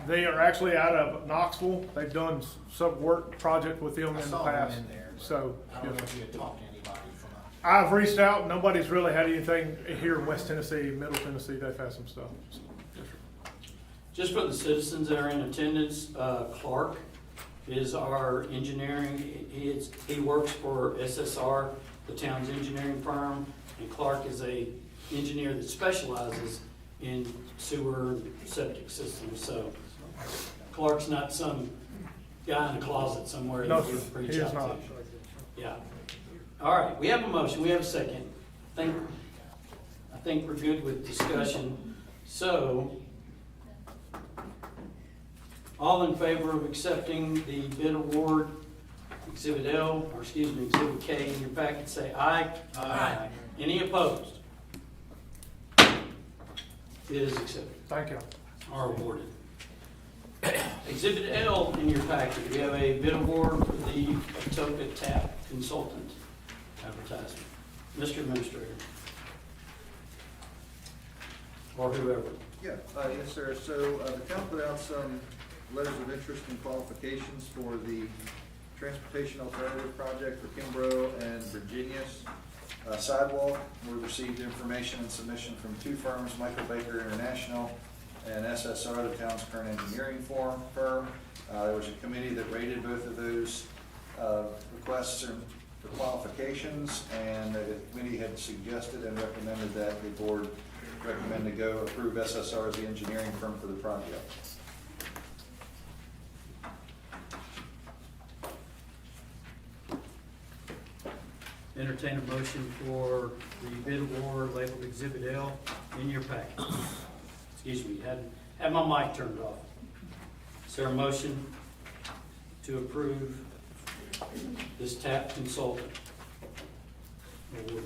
they are actually out of Knoxville. They've done some work project with them I in the saw them past. in there, but So, I don't yes, know sir. if you had talked to anybody from I've reached out. Nobody's really had anything here in West Tennessee, Middle Tennessee. They've had some stuff. So, yes, sir. Just for the citizens that are in attendance, Clark is our engineering, he works for SSR, the town's engineering firm, and Clark is a engineer that specializes in sewer and septic systems, so Clark's not some guy in a closet somewhere No, that we sir. reach He is out not. to. Yeah. All right, we have a motion, we have a second. I think we're good with discussion. So, all in favor of accepting the bid award, Exhibit L, or excuse me, Exhibit K in your packet, say aye. Aye. Any opposed? It is accepted, Thank you. or awarded. Exhibit L in your packet, we have a bid award for the Atoka tap consultant advertisement. Mr. Administrator. Or whoever. Yeah, yes, sir. So the town put out some letters of interest and qualifications for the transportation alternative project for Kimbrough and Virginia's sidewalk. We received information and submission from two firms, Michael Baker International and SSR, the town's current engineering firm. There was a committee that rated both of those requests for qualifications, and the committee had suggested and recommended that the board recommend to go approve SSR as the engineering firm for the project. Entertain a motion for the bid award labeled Exhibit L in your packet. Excuse me, had my mic turned off. Is there a motion to approve this TAP consultant award?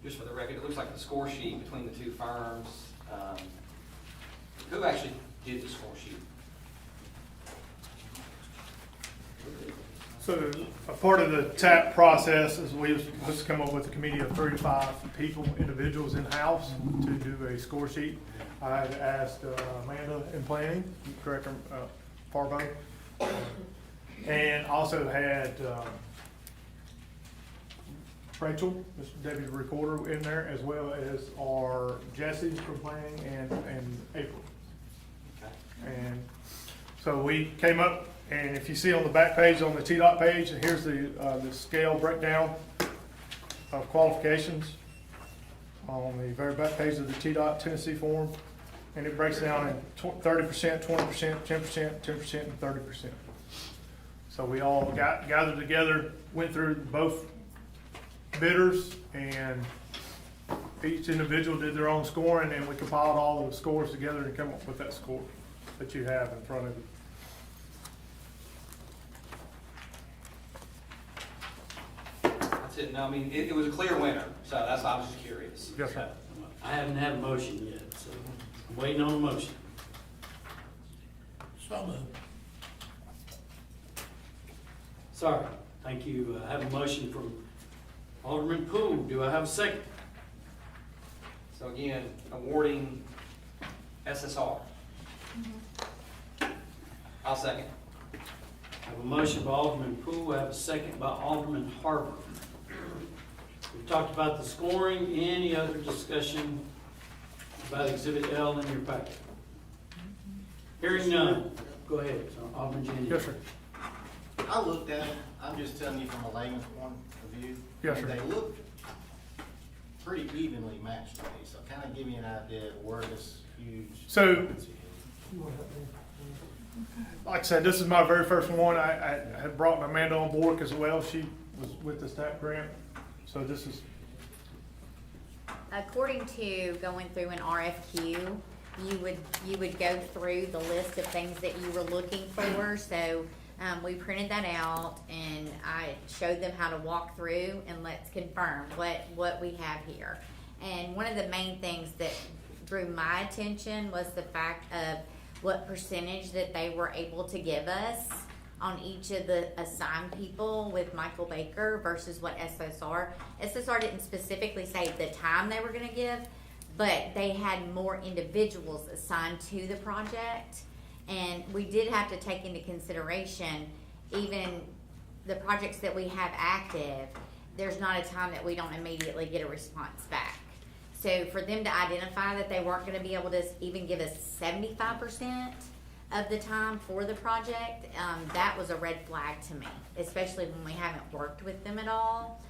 Just for the record, it looks like the score sheet between the two firms. Who actually did the score sheet? So a part of the TAP process is we was to come up with a committee of 3 to 5 people, individuals in-house to do a score sheet. I had asked Amanda in planning, Director Farbo, and also had Rachel, Mr. Deputy Recorder, in there, as well as our Jesse from planning and April. And so we came up, and if you see on the back page, on the TDOT page, here's the scale breakdown of qualifications on the very back page of the TDOT Tennessee form. And it breaks down in 30%, 20%, 10%, 10%, and 30%. So we all gathered together, went through both bidders, and each individual did their own scoring, and we compiled all of the scores together and come up with that score that you have in front of you. That's it. No, I mean, it was a clear winner, so that's why I was just curious. Yes, sir. I haven't had a motion yet, so I'm waiting on a motion. So moved. Sorry, thank you. I have a motion from Alderman Poole. Do I have a second? So again, awarding SSR. I'll second. I have a motion by Alderman Poole. I have a second by Alderman Harper. We've talked about the scoring. Any other discussion about Exhibit L in your packet? Hearing none. Go ahead, Alderman Jennings. Yes, sir. I looked at it, I'm just telling you from a layman's point of view. Yes, and sir. They look pretty evenly matched to me, so kind of give me an idea of where this huge. So- discrepancy is. Like I said, this is my very first one. I had brought Amanda on board as well. She was with the STAP grant. So this is, According to going through an RFQ, you would go through the list of things that you were looking for. So we printed that out, and I showed them how to walk through, and let's confirm what we have here. And one of the main things that drew my attention was the fact of what percentage that they were able to give us on each of the assigned people with Michael Baker versus what SSR. SSR didn't specifically say the time they were gonna give, but they had more individuals assigned to the project. And we did have to take into consideration, even the projects that we have active, there's not a time that we don't immediately get a response back. So for them to identify that they weren't gonna be able to even give us 75% of the time for the project, that was a red flag to me, especially when we haven't worked with them at all.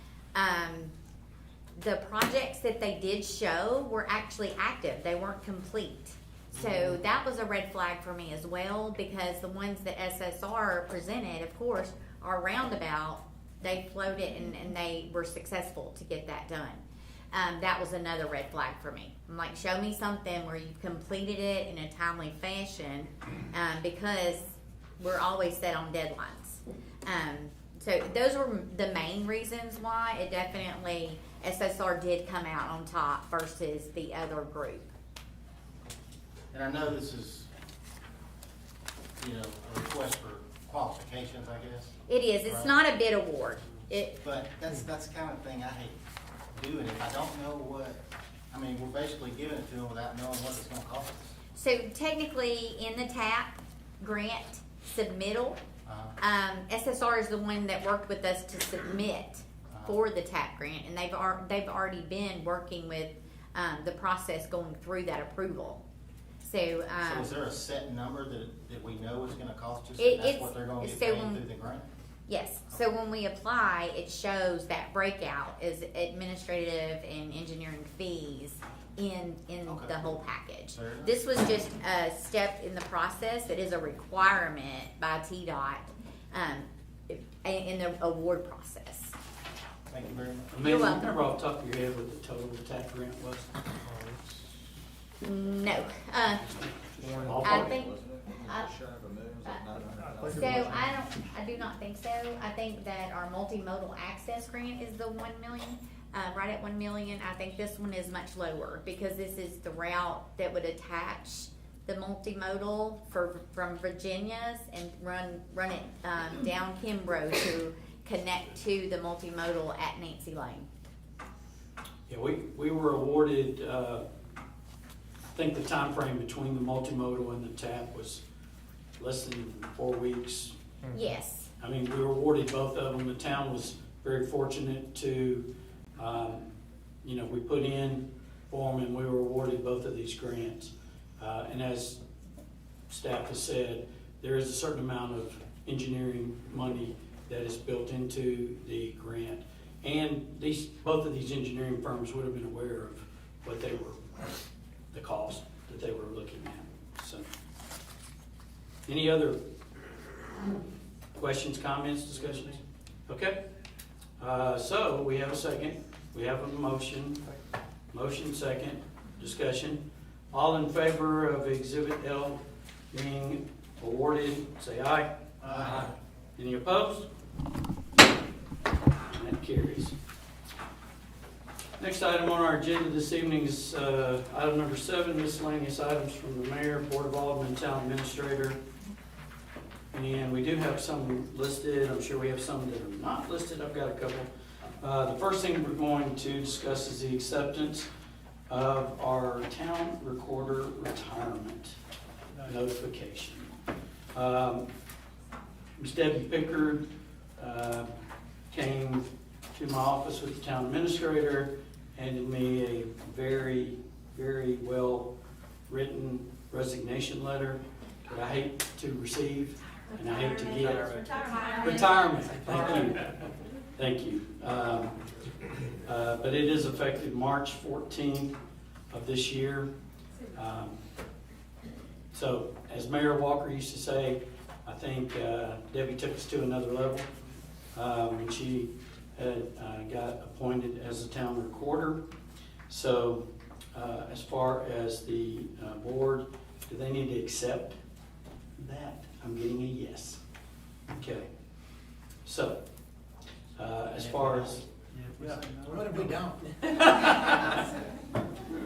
The projects that they did show were actually active, they weren't complete. So that was a red flag for me as well, because the ones that SSR presented, of course, are roundabout, they floated and they were successful to get that done. That was another red flag for me. I'm like, show me something where you've completed it in a timely fashion, because we're always set on deadlines. So those were the main reasons why it definitely, SSR did come out on top versus the other group. And I know this is, a request for qualifications, I guess. It is, it's Right. not a bid award. But that's the kind of thing I hate doing. If I don't know we're basically giving it to them without knowing what it's gonna cost us. So technically, in the TAP grant submittal, SSR is the one that worked with us to submit for the TAP grant, and they've already been working with the process going through that approval. So is there a set number that we know is gonna cost us, It- and that's it's- what they're gonna get so paid when- through the grant? yes, so when we apply, it shows that breakout is administrative and engineering fees in the whole package. Fair enough. This was just a step in the process. It is a requirement by TDOT in the award process. Thank you very much. Amanda, You're you welcome. remember off the top of your head what the total of the TAP grant was? No, I think, I do not think so. I think that our multimodal access grant is the 1 million, right at 1 million. I think this one is much lower, because this is the route that would attach the multimodal from Virginia's and run it, down Kimbrough to connect to the multimodal at Nancy Lane. Yeah, we were awarded, I think the time frame between the multimodal and the tap was less than 4 weeks. Yes. I mean, we were awarded both of them. The town was very fortunate to, we put in for them and we were awarded both of these grants. And as staff has said, there is a certain amount of engineering money that is built into the grant. And both of these engineering firms would have been aware of what they were, the cost that they were looking at. So, any other questions, comments, discussions? Okay. So we have a second. We have a motion. Motion second. Discussion. All in favor of Exhibit L being awarded, say aye. Aye. Any opposed? That carries. Next item on our agenda this evening is item number 7, miscellaneous items from the mayor, Board of Alderman, Town Administrator. And we do have some listed. I'm sure we have some that are not listed. I've got a couple. The first thing we're going to discuss is the acceptance of our town recorder retirement notification. Ms. Debbie Pickard came to my office with the town administrator, handed me a very, very well written resignation letter that I hate to receive and I hate to get. Retirement. Thank you. Thank you. But it is effective March 14th of this year. So as Mayor Walker used to say, I think Debbie took us to another level when she had got appointed as a town recorder. So as far as the board, do they need to accept that? I'm getting a yes. Okay. So as far as What have we done?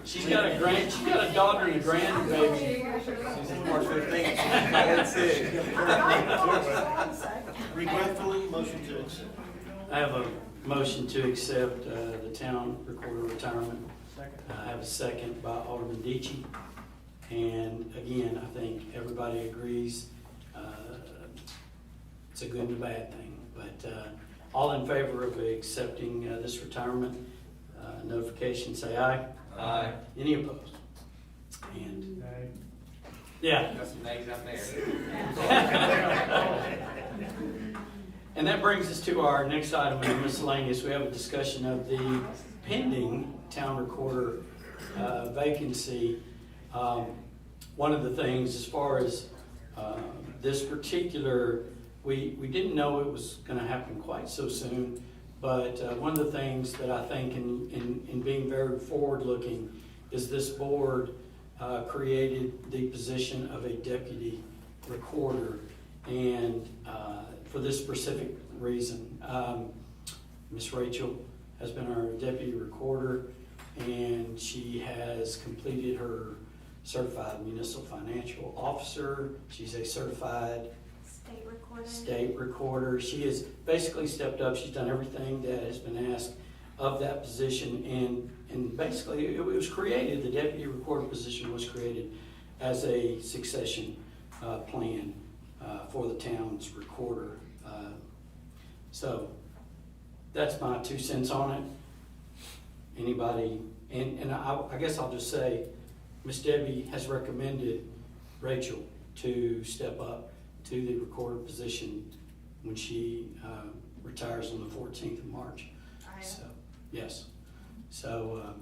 she's got a daughter and a grandbaby. She's in March 15th. That's it. Regretfully, motion to accept. I have a motion to accept the town recorder retirement. I have a second by Alderman Deitchie. And again, I think everybody agrees it's a good and a bad thing. But all in favor of accepting this retirement notification, say aye. Aye. Any opposed? And yeah. Got some nays out there. And that brings us to our next item in miscellaneous. We have a discussion of the pending town recorder vacancy. One of the things, as far as this particular, we didn't know it was going to happen quite so soon, but one of the things that I think in being very forward-looking is this board created the position of a deputy recorder, and for this specific reason. Miss Rachel has been our deputy recorder, and she has completed her certified municipal financial officer. She's a certified state recorder. She has basically stepped up. She's done everything that has been asked of that position, and basically it was created, the deputy recorder position was created as a succession plan for the town's recorder. So that's my 2 cents on it. Anybody, and I guess I'll just say, Miss Debbie has recommended Rachel to step up to the recorder position when she retires on the 14th of March. So, yes. So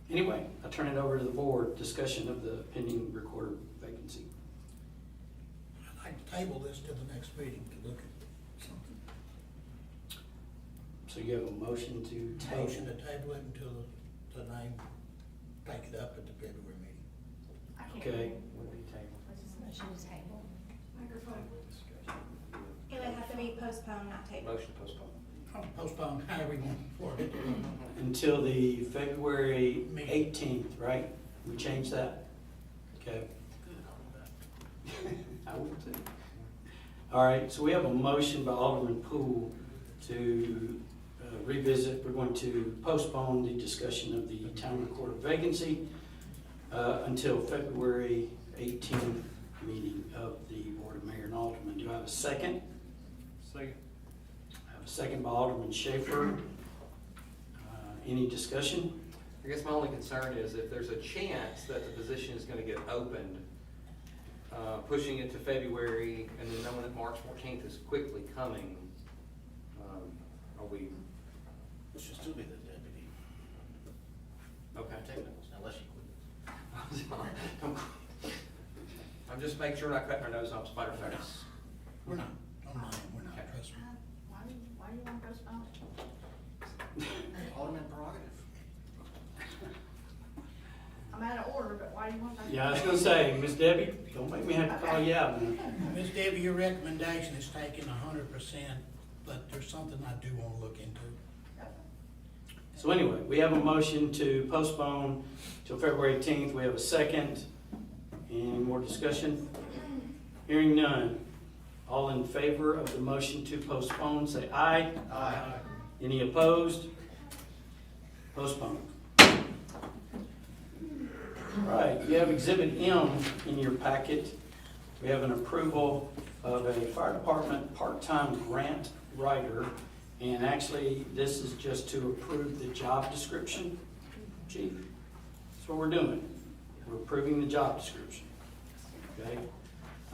anyway, I turn it over to the board. Discussion of the pending recorder vacancy. I'd like to table this to the next meeting to look at something. So you have a motion to table? Motion to table it until the name, take it up at the February meeting. Okay. Motion to table. Microphone. It would have to be postponed, not tabled. Motion postponed. Postpone however you want for it. Until the February 18th, right? We changed that? Okay. I would too. All right, so we have a motion by Alderman Poole to revisit, we're going to postpone the discussion of the town recorder vacancy until February 18th meeting of the Board of Mayor and Alderman. Do I have a second? Second. I have a second by Alderman Schaefer. Any discussion? I guess my only concern is if there's a chance that the position is gonna get opened, pushing it to February and then knowing that March 14th is quickly coming, are we? It should still be the deputy. Okay. Technicals, unless you quit. I'm just making sure we're not cutting our nose off spider face. We're not, don't mind, we're not, trust me. Why do you want to postpone it? Alderman prerogative. I'm out of order, but why do you want to postpone it? Yeah, I was gonna say, Miss Debbie, don't make me have to call you out now. Ms. Debbie, your recommendation is taken 100%, but there's something I do want to look into. So anyway, we have a motion to postpone till February 18th. We have a second. Any more discussion? Hearing none. All in favor of the motion to postpone, say aye. Aye. Any opposed? Postpone. All right, you have Exhibit M in your packet. We have an approval of a fire department part-time grant writer. And actually, this is just to approve the job description, Chief. That's what we're doing. We're approving the job description. Okay?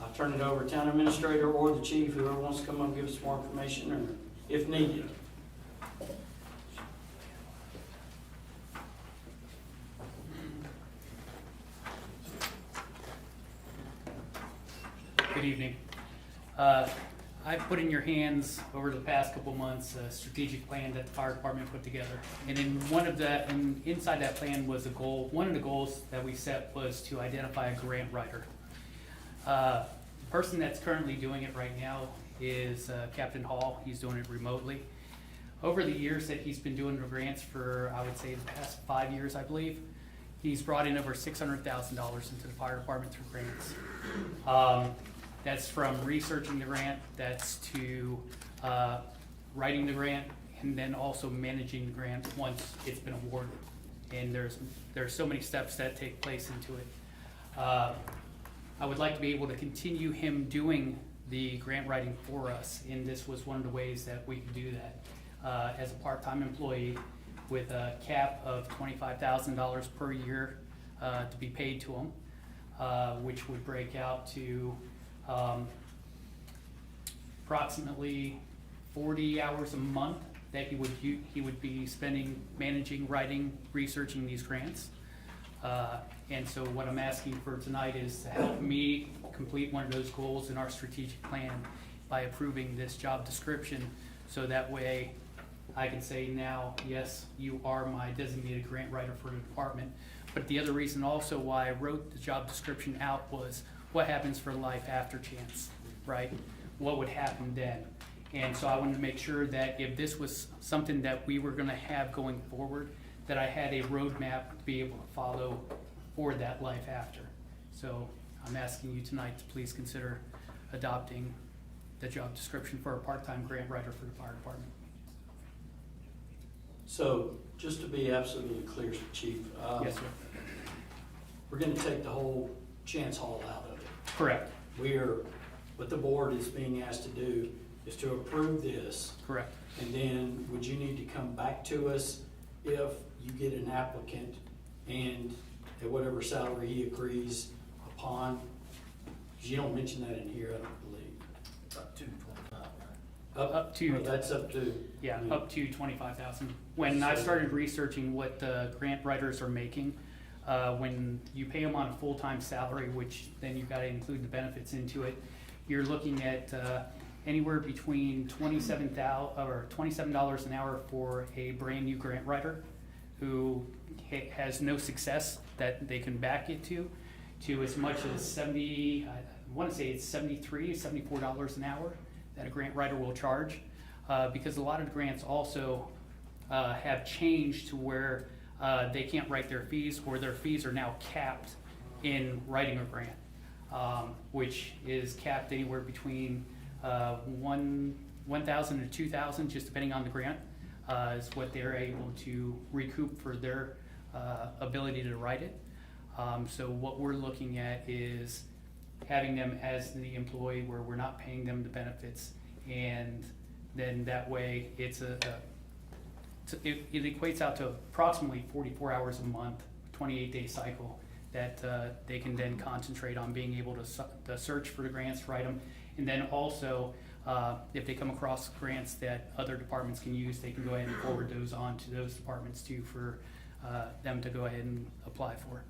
I'll turn it over to town administrator or the chief, whoever wants to come up and give us more information, or if needed. Good evening. I put in your hands over the past couple months a strategic plan that the fire department put together. And in inside that plan was a goal. One of the goals that we set was to identify a grant writer. The person that's currently doing it right now is Captain Hall. He's doing it remotely. Over the years that he's been doing the grants for, I would say, the past 5 years, I believe, he's brought in over $600,000 into the fire department through grants. That's from researching the grant, that's to writing the grant, and then also managing the grant once it's been awarded. And there's so many steps that take place into it. I would like to be able to continue him doing the grant writing for us, and this was one of the ways that we could do that. As a part-time employee with a cap of $25,000 per year to be paid to him, which would break out to approximately 40 hours a month that he would be spending managing, writing, researching these grants. And so what I'm asking for tonight is to help me complete one of those goals in our strategic plan by approving this job description, so that way I can say now, yes, you are my designated grant writer for the department. But the other reason also why I wrote the job description out was what happens for life after chance, right? What would happen then? And so I wanted to make sure that if this was something that we were gonna have going forward, that I had a roadmap to be able to follow for that life after. So I'm asking you tonight to please consider adopting the job description for a part-time grant writer for the fire department. So, just to be absolutely clear, Chief. Yes, sir. We're gonna take the whole Chance Hall out of it. Correct. What the board is being asked to do is to approve this. Correct. And then would you need to come back to us if you get an applicant and at whatever salary he agrees upon? 'Cause you don't mention that in here, I don't believe. Up to 25, right? Up to. Oh, that's up to. Yeah, up to 25,000. When I started researching what the grant writers are making, when you pay them on a full-time salary, which then you've got to include the benefits into it, you're looking at anywhere between $27 an hour for a brand new grant writer who has no success that they can back it to as much as 70. I want to say it's $73, $74 an hour that a grant writer will charge, because a lot of the grants also have changed to where they can't write their fees, or their fees are now capped in writing a grant. which is capped anywhere between 1,000 to 2,000, just depending on the grant, is what they're able to recoup for their ability to write it. So what we're looking at is having them as the employee where we're not paying them the benefits, and then that way it equates out to approximately 44 hours a month, 28-day cycle that they can then concentrate on being able to search for the grants, write them, and then also if they come across grants that other departments can use, they can go ahead and forward those on to those departments too for them to go ahead and apply for.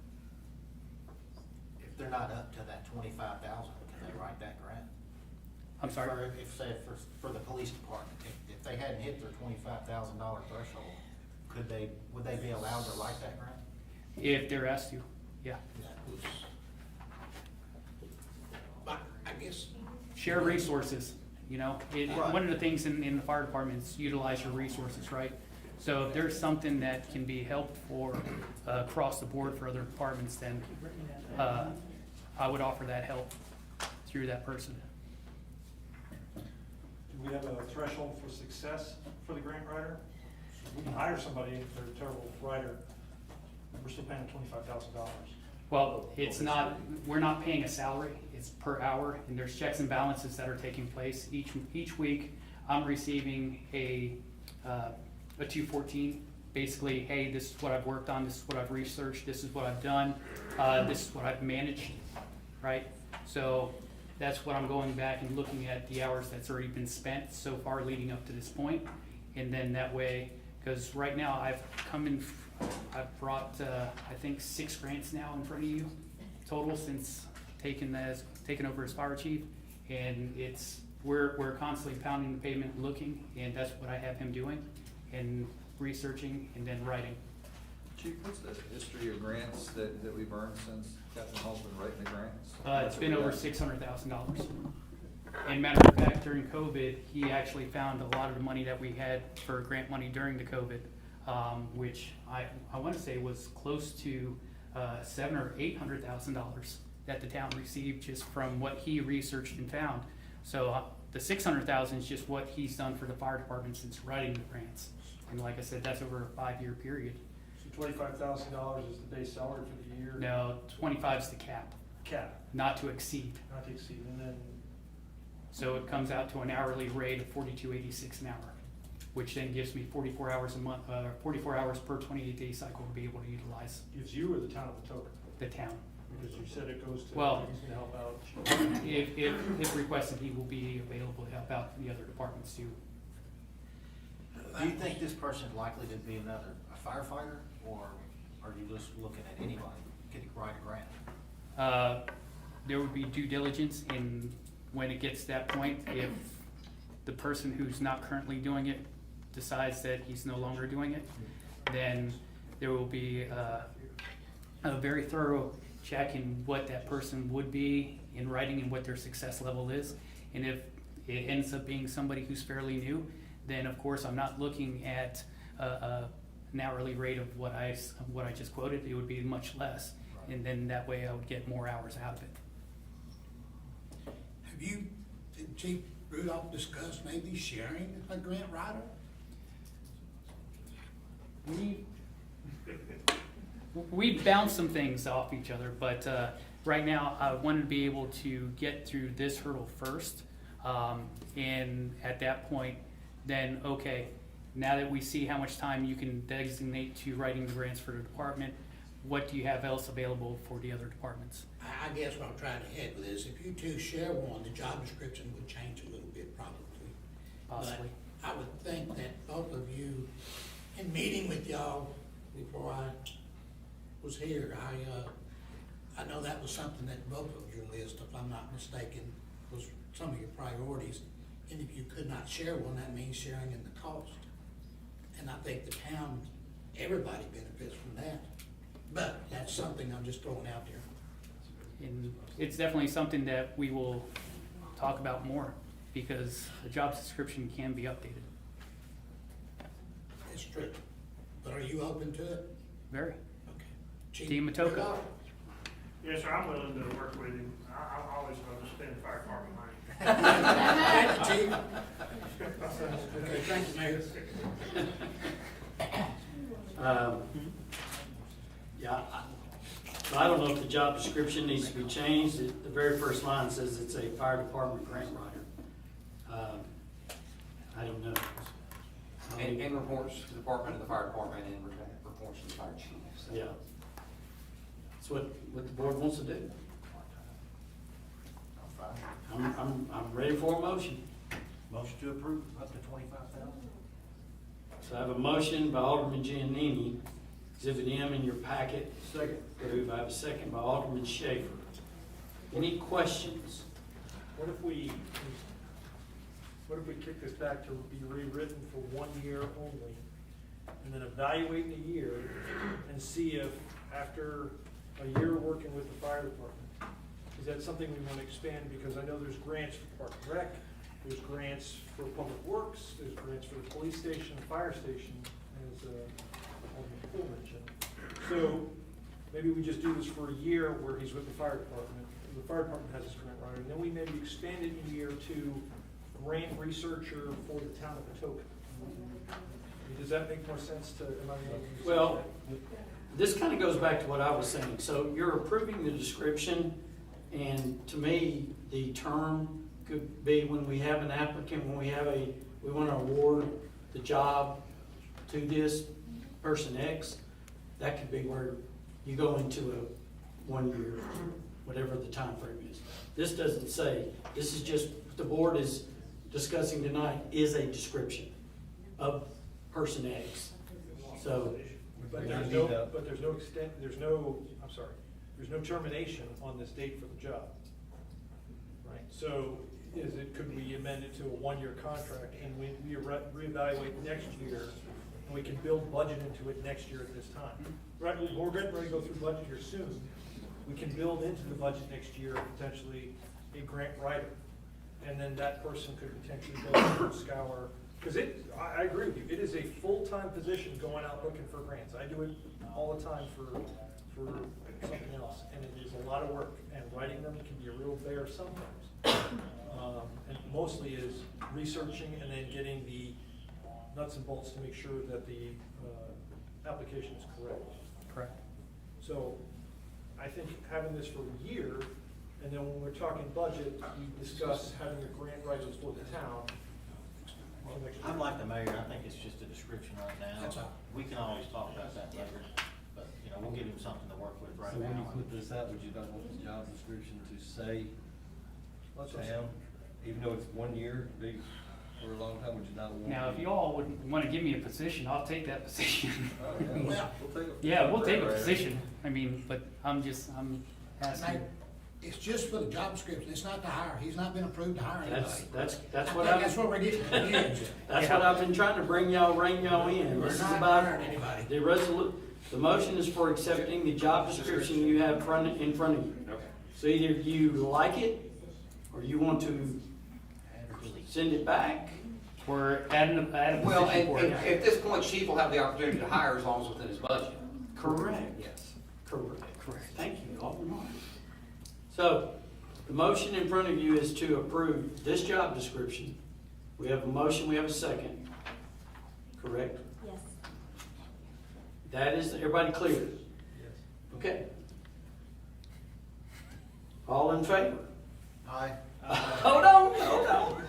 If they're not up to that 25,000, can they write that grant? I'm sorry? For the police department, if they hadn't hit their $25,000 threshold, would they be allowed to write that grant? If they're asked to, yeah. But I guess. Share resources, you know, Right. One of the things in the fire department is utilize your resources, right? So if there's something that can be helped for across the board for other departments, then I would offer that help through that person. Do we have a threshold for success for the grant writer? So we can hire somebody if they're a terrible writer, and we're still paying them $25,000. Well, it's not, we're not paying a salary, it's per hour, and there's checks and balances that are taking place. Each week, I'm receiving a 214, basically, hey, this is what I've worked on, this is what I've researched, this is what I've done, this is what I've managed, right? So that's what I'm going back and looking at the hours that's already been spent so far leading up to this point. And then that way, because right now I've brought, I think 6 grants now in front of you total since taking over as fire chief. And we're constantly pounding the pavement looking, and that's what I have him doing, and researching and then writing. Chief, what's the history of grants that we've earned since Captain Hall's been writing the grants? It's been over $600,000. And matter of fact, during COVID, he actually found a lot of the money that we had for grant money during the COVID, which I want to say was close to $700,000 or $800,000 that the town received just from what he researched and found. So the $600,000 is just what he's done for the fire department since writing the grants. And like I said, that's over a 5-year period. So $25,000 is the base salary for the year? No, 25 is the cap. Cap. Not to exceed. Not to exceed, and then. So it comes out to an hourly rate of $42.86 an hour, which then gives me 44 hours a month, 44 hours per 28-day cycle to be able to utilize. Gives you or the town of Atoka? The town. Because you said it goes to, Well, he's gonna help out. If requested, he will be available to help out the other departments too. Do you think this person is likely to be a firefighter, or are you just looking at anybody could write a grant? There would be due diligence in when it gets to that point. If the person who's not currently doing it decides that he's no longer doing it, then there will be a very thorough check in what that person would be in writing and what their success level is. And if it ends up being somebody who's fairly new, then of course I'm not looking at an hourly rate of what I just quoted. It would be much less, and then that way I would get more hours out of it. Did Chief Rudolph discuss maybe sharing a grant writer? We bounce some things off each other, but right now I wanted to be able to get through this hurdle first, and at that point, then okay, now that we see how much time you can designate to writing the grants for the department, what do you have else available for the other departments? I guess what I'm trying to head with is if you two share one, the job description would change a little bit probably. Possibly. But I would think that both of you, in meeting with y'all before I was here, I know that was something that both of your list, if I'm not mistaken, was some of your priorities. And if you could not share one, that means sharing in the cost. And I think the town, everybody benefits from that. But that's something I'm just throwing out there. And it's definitely something that we will talk about more, because the job description can be updated. It's true. But are you open to it? Very. Okay. Chief Team Atoka. Yes, sir, I'm willing to work with him. I'm always going to spend fire department money. Thank you, Chief. Okay, thank you, Mayor. Yeah, I don't know if the job description needs to be changed. The very first line says it's a fire department grant writer. I don't know. And reports to the department of the fire department and reports to the fire chief. So. Yeah. That's what the board wants to do. I'm ready for a motion. Motion to approve up to $25,000. So I have a motion by Alderman Giannini, Exhibit M in your packet. Second. Approved. I have a second by Alderman Schaefer. Any questions? What if we kick this back to be rewritten for 1 year only, and then evaluate in a year and see if after a year working with the fire department, is that something we want to expand? Because I know there's grants for Park and Rec, there's grants for Public Works, there's grants for the police station, fire station, as Alderman Poole mentioned. So maybe we just do this for a year where he's with the fire department. The fire department has this grant writer, and then we maybe expand it in year to grant researcher for the town of Atoka. Does that make more sense to, am I making sense? Well, this kind of goes back to what I was saying. So you're approving the description, and to me, the term could be when we have an applicant, when we want to award the job to this person X, that could be where you go into a 1 year, whatever the time frame is. This doesn't say, this is just, the board is discussing tonight is a description of person X. So, But there's no termination on this date for the job. Right, so could we amend it to a 1 year contract and we reevaluate next year and we can build budget into it next year at this time? Right, we're getting ready to go through budget here soon. We can build into the budget next year potentially a grant writer. And then that person could potentially go and scour, because I agree with you, it is a full-time position going out looking for grants. I do it all the time for something else, and it is a lot of work, and writing them can be a real bear sometimes. And mostly is researching and then getting the nuts and bolts to make sure that the application is correct. Correct. So I think having this for a year, and then when we're talking budget, we discuss having a grant writer for the town. I'm like the mayor, I think it's just a description right now. That's all. We can always talk about that later, but, we'll give him something to work with right So when you now. put this out, would you not want the job description to say That's what I'm town? Even though it's 1 year, be for a long time, would you not want? Now, if you all would want to give me a position, I'll take that position. Oh, yeah. Well, Yeah, we'll take a Right. position. I mean, but I'm asking. It's just for the job description, it's not to hire, he's not been approved to hire anybody. that's I what think that's what we're getting confused. That's what I've been trying to bring y'all in. We're This is not about hiring anybody. the motion is for accepting the job description you have in front of you. Okay. So either you like it, or you want to send it back. We're adding a Well, position for and it. at this point, chief will have the opportunity to hire as long as within his budget. Correct. Yes. Correct. Thank you, Alderman. So, the motion in front of you is to approve this job description. We have a motion, we have a second. Correct? Yes. That is, everybody clear? Yes. Okay. All in favor? Aye. Hold on.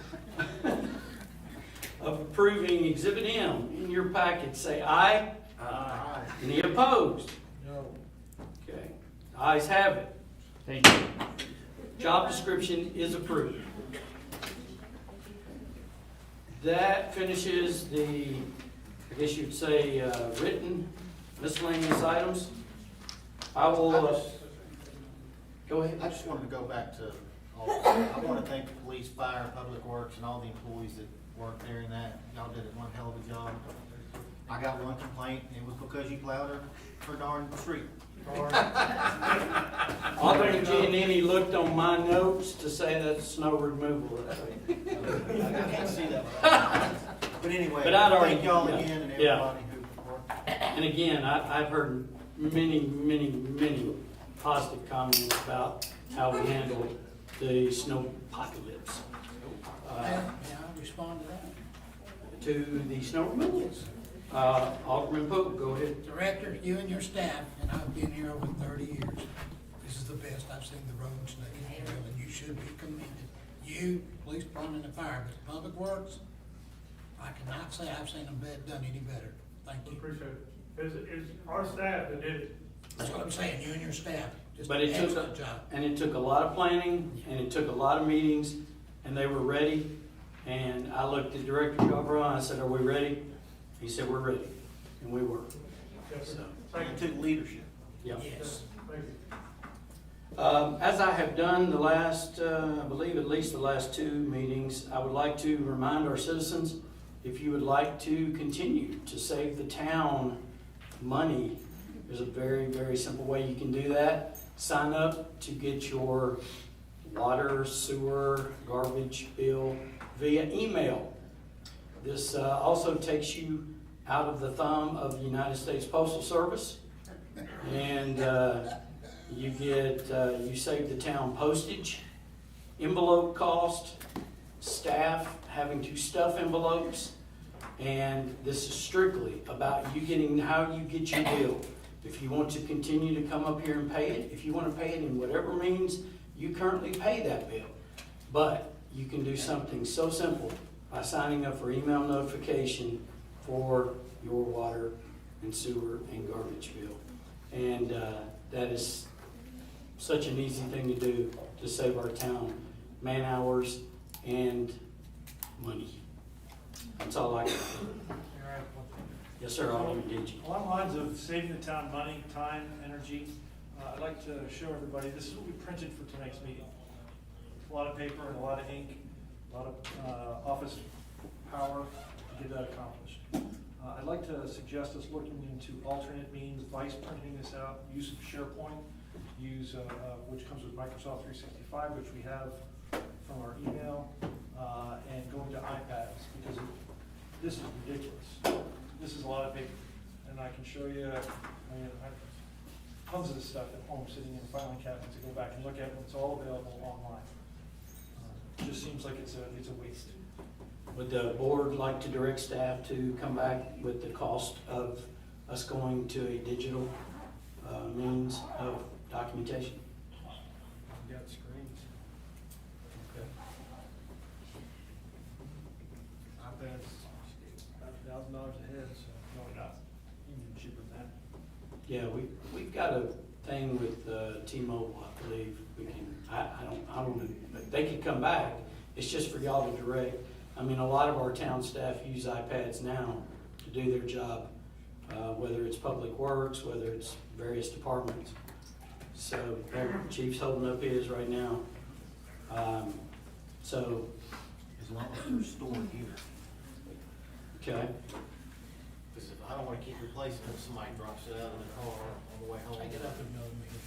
Of approving Exhibit M in your packet, say aye. Aye. Any opposed? No. Okay. Ayes have it. Thank you. Job description is approved. That finishes the, I guess you'd say, written miscellaneous items. I will, go ahead. I just wanted to go back to, I want to thank the police, fire, public works, and all the employees that worked there in that. Y'all did one hell of a job. I got one complaint, and it was because you plowed her darn street. Alderman Giannini looked on my notes to say that's snow removal. I can't see that. But anyway, But I'd already- thank y'all yeah. again and Yeah. everybody who worked. And again, I've heard many positive comments about how we handled the snow apocalypse. May I respond to that? To the snow removal. Alderman Pope, go ahead. Director, you and your staff, and I've been here over 30 years. This is the best I've seen the roads taken care of, and you should be commended. You, police department, and fire, but the public works, I cannot say I've seen them done any better. Thank you. Appreciate it. It's our staff that did it. That's what I'm saying, you and your staff, just But an it took, excellent job. and it took a lot of planning, and it took a lot of meetings, and they were ready. And I looked at Director Galbraith, and I said, "Are we ready?" He said, "We're ready," and we were. So, It took leadership. yeah. Yes. Thank you. As I have done the last, I believe at least the last 2 meetings, I would like to remind our citizens, if you would like to continue to save the town money, there's a very, very simple way you can do that. Sign up to get your water, sewer, garbage bill via email. This also takes you out of the thumb of the United States Postal Service, and you save the town postage, envelope cost, staff having to stuff envelopes, and this is strictly about you getting how you get your bill. If you want to continue to come up here and pay it, if you want to pay it in whatever means you currently pay that bill, but you can do something so simple by signing up for email notification for your water and sewer and garbage bill. And that is such an easy thing to do to save our town man hours and money. That's all I got. Yes, sir, Alderman Deitch. Along the lines of saving the town money, time, energy, I'd like to show everybody, this is what we printed for tonight's meeting. A lot of paper and a lot of ink, a lot of office power to get that accomplished. I'd like to suggest us looking into alternate means, vice printing this out, use of SharePoint, which comes with Microsoft 365, which we have from our email, and going to iPads, because this is ridiculous. This is a lot of paper, and I can show you, I have tons of this stuff at home sitting in filing cabinets to go back and look at when it's all available online. It just seems like it's a waste. Would the board like to direct staff to come back with the cost of us going to a digital means of documentation? You got screens. Okay. iPads, about $1,000 a head, so no, not even cheaper than that. Yeah, we've got a thing with T-Mobile, I believe. We can, I don't know, but they could come back. It's just for y'all to direct. I mean, a lot of our town staff use iPads now to do their job, whether it's Public Works, whether it's various departments. So, Chief's holding up his right now. So, As long as they're stored here. okay. Because I don't wanna keep replacing it if somebody drops it out in the car on the way home. Take it up another meeting.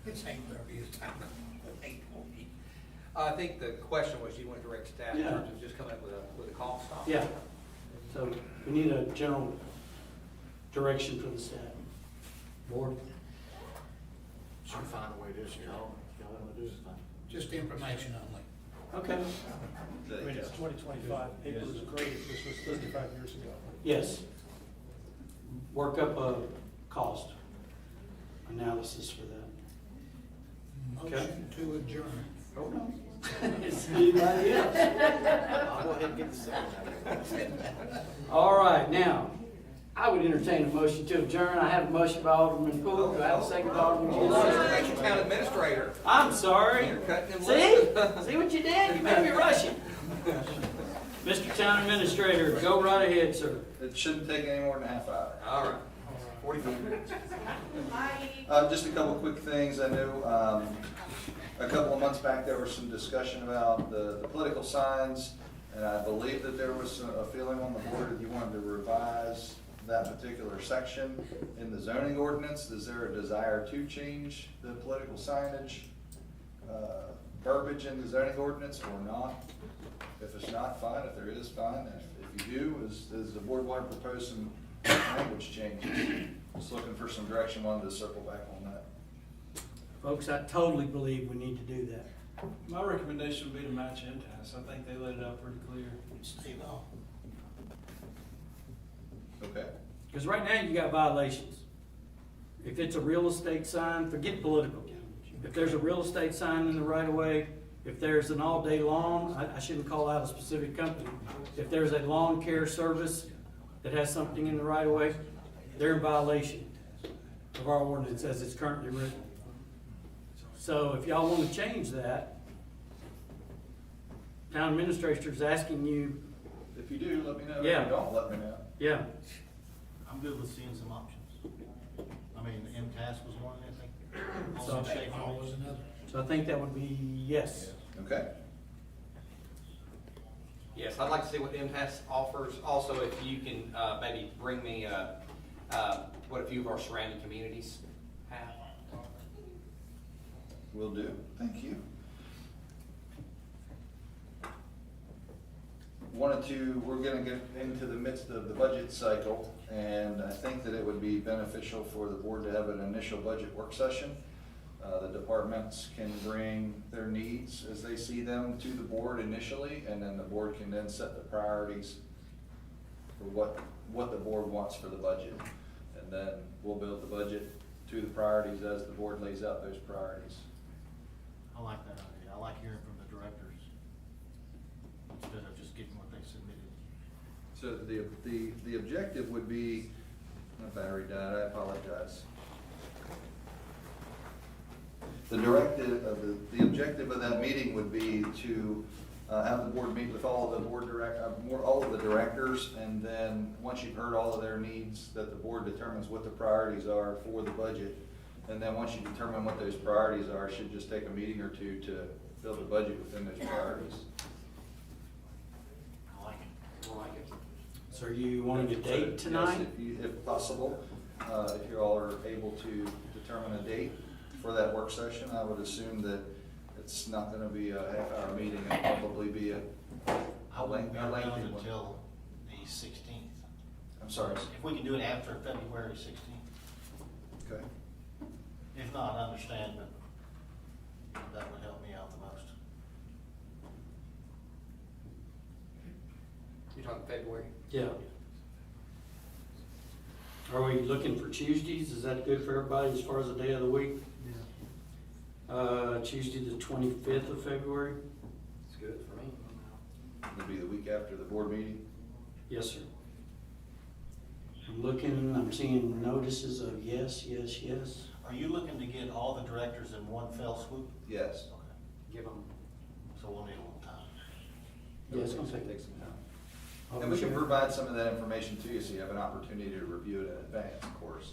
It's 8:30, it's time to 8:40. I think the question was, you want to direct staff in Yeah. terms of just coming up with a cost? Yeah. So, we need a general direction for the staff. Board? Should find a way this year. Y'all wanna do this thing. Just information only. Okay. I mean, it's 2025, paper is great, this was 35 years ago. Yes. Work up a cost analysis for that. Okay. Motion to adjourn. Oh, no. Is anybody else? I'll go ahead and get the second. All right, now, I would entertain a motion to adjourn. I have a motion by Alderman Poole. Do I have a second by Alderman That's your Gillis? town administrator. I'm sorry. You're cutting him See? loose. See what you did? You made me rush it. Mr. Town Administrator, go right ahead, sir. It shouldn't take any more than a half hour. All right. 45 minutes. Just a couple quick things. I know, a couple of months back, there was some discussion about the political signs, and I believe that there was a feeling on the board that you wanted to revise that particular section in the zoning ordinance. Is there a desire to change the political signage verbiage in the zoning ordinance or not? If it's not, fine. If there is, fine. If you do, does the board want to propose some language changes? Just looking for some direction, wanted to circle back on that. Folks, I totally believe we need to do that. My recommendation would be to match MTS. I think they laid it out pretty clear. Steve, oh, Okay. Because right now you got violations. If it's a real estate sign, forget political. If there's a real estate sign in the right of way, if there's an all day lawn, I shouldn't call out a specific company. If there's a lawn care service that has something in the right of way, they're in violation of our ordinance as it's currently written. So if y'all want to change that, town administrator's asking you, If you do, let me know. Yeah. If you don't, let me know. yeah, I'm good with seeing some options. I mean, MTS was one, I think. So- Also Schaefer. oh, was another. so I think that would be yes. Okay. Yes, I'd like to see what MTS offers. Also, if you can, maybe bring me, what a few of our surrounding communities have. Will do. Thank you. We're gonna get into the midst of the budget cycle, and I think that it would be beneficial for the board to have an initial budget work session. The departments can bring their needs as they see them to the board initially, and then the board can then set the priorities for what the board wants for the budget. And then we'll build the budget to the priorities as the board lays out those priorities. I like that idea. I like hearing from the directors instead of just getting what they submitted. So the objective would be, my battery died, I apologize. The objective of that meeting would be to have the board meet with all of the directors, and then, once you've heard all of their needs, that the board determines what the priorities are for the budget. And then once you determine what those priorities are, it should just take a meeting or two to build a budget within those priorities. I like it. I like it. So are you wanting a date Yes, tonight? if possible, if you all are able to determine a date for that work session, I would assume that it's not gonna be a half-hour meeting, it'll probably be I wouldn't be a lengthy around one. until the 16th. I'm sorry. If we can do it after February 16th. Okay. If not, I understand, but that would help me out the most. You're talking February? Yeah. Are we looking for Tuesdays? Is that good for everybody as far as the day of the week? Tuesday the 25th of February? It's good for me. It'll be the week after the board meeting. Yes, sir. I'm seeing notices of yes, yes, yes. Are you looking to get all the directors in one fell swoop? Yes. Okay. Give them, So we'll need a little time. Yeah, it's gonna take some time. I'll And we be can sure. provide some of that information to you, so you have an opportunity to review it in advance, of course.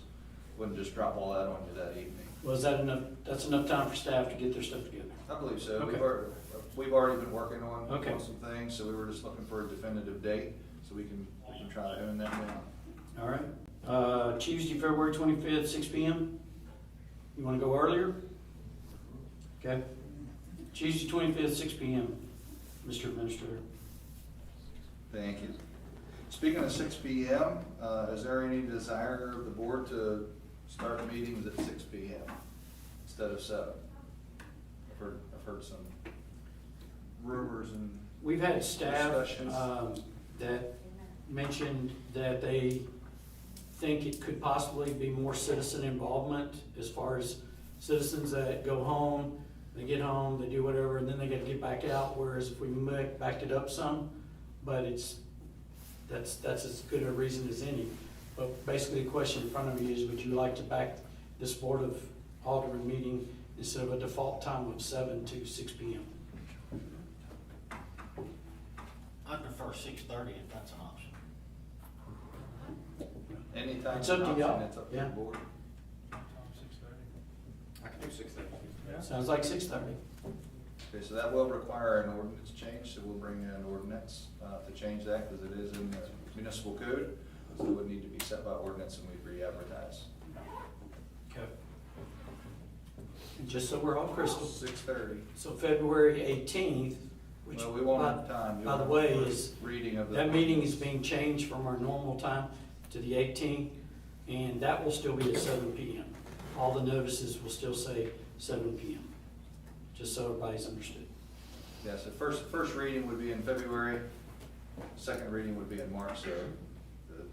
Wouldn't just drop all that on you that evening. Was that enough, that's enough time for staff to get their stuff together? I believe so. Okay. We've already been working on Okay. some things, so we were just looking for a definitive date, so we can try to own that down. All right. Tuesday, February 25th, 6 p.m. You want to go earlier? Okay. Tuesday, 25th, 6 p.m., Mr. Administrator. Thank you. Speaking of 6 p.m., is there any desire of the board to start meetings at 6 p.m. instead of 7? I've heard some rumors and We've had staff discussions. that mentioned that they think it could possibly be more citizen involvement as far as citizens that go home, they get home, they do whatever, and then they gotta get back out, whereas if we backed it up some, but that's as good a reason as any. But basically the question in front of you is, would you like to back this Board of Alderman meeting instead of a default time of 7 to 6 p.m.? I prefer 6:30 if that's an option. Anytime. It's up to y'all. It's up to Yeah. the board. I can do 6:30. Sounds like 6:30. Okay, so that will require an ordinance change, so we'll bring in an ordinance to change that, because it is in the municipal code, so it would need to be set by ordinance and we'd re-advertise. Okay. Just so we're all crystal. 6:30. So February 18th, which, Well, we won't have time. by the way, is, Reading of the. that meeting is being changed from our normal time to the 18th, and that will still be at 7 p.m. All the notices will still say 7 p.m. Just so everybody's understood. Yeah, so first reading would be in February, second reading would be in March, so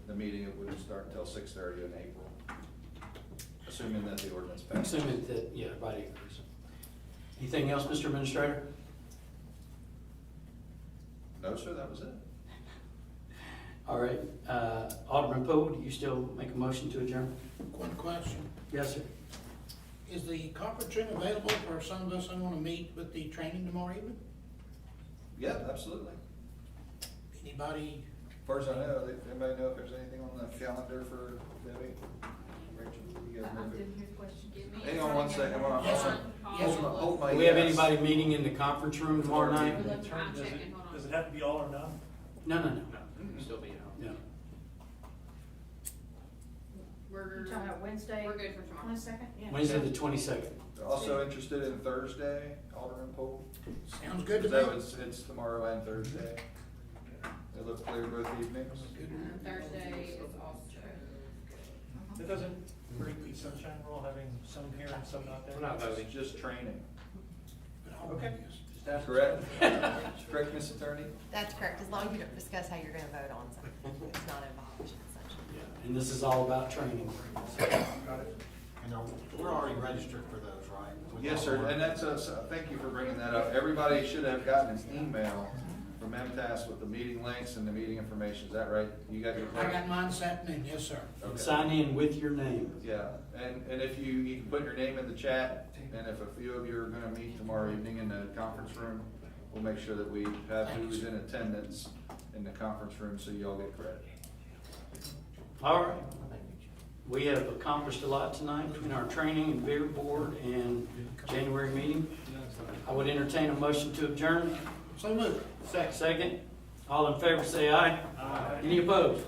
the meeting it wouldn't start until 6:30 in April, assuming that the ordinance passes. Assuming that, yeah, everybody agrees. Anything else, Mr. Administrator? No, sir, that was it. All right, Alderman Poe, do you still make a motion to adjourn? One question. Yes, sir. Is the conference room available for some of us that want to meet with the training tomorrow evening? Yeah, absolutely. Anybody? As far as I know, anybody know if there's anything on the calendar for Debbie? Rachel, you guys know? Hang on one second, hold on. Yes, sir. Yes, sir. Hold my Do we have yes. anybody meeting in the conference room tomorrow night? Does it have to be all or none? No. Still be out. No. We're, You talking about Wednesday? we're good for tomorrow. 22nd? Yeah. Wednesday the 22nd. Also interested in Thursday, Alderman Poole? Sounds good to So me. it's tomorrow and Thursday. It looks clear both evenings. Thursday is also. It doesn't break the sunshine rule, having some here and some not there? We're not voting. It's just training. Okay. Just ask. Correct? Correct, Miss Attorney? That's correct, as long as you don't discuss how you're gonna vote on something. It's not a violation essentially. Yeah, and this is all about training. And we're already registered for those, right? Yes, sir, and that's, thank you for bringing that up. Everybody should have gotten an email from MTS with the meeting links and the meeting information. Is that right? You got your? I got mine this afternoon, yes, sir. Okay. Sign in with your name. Yeah, and if you can put your name in the chat, and if a few of you are gonna meet tomorrow evening in the conference room, we'll make sure that we have who's in attendance in the conference room, so you all get credit. All right. We have accomplished a lot tonight between our training and bigger board and January meeting. I would entertain a motion to adjourn. So moved. Second. All in favor say aye. Any opposed?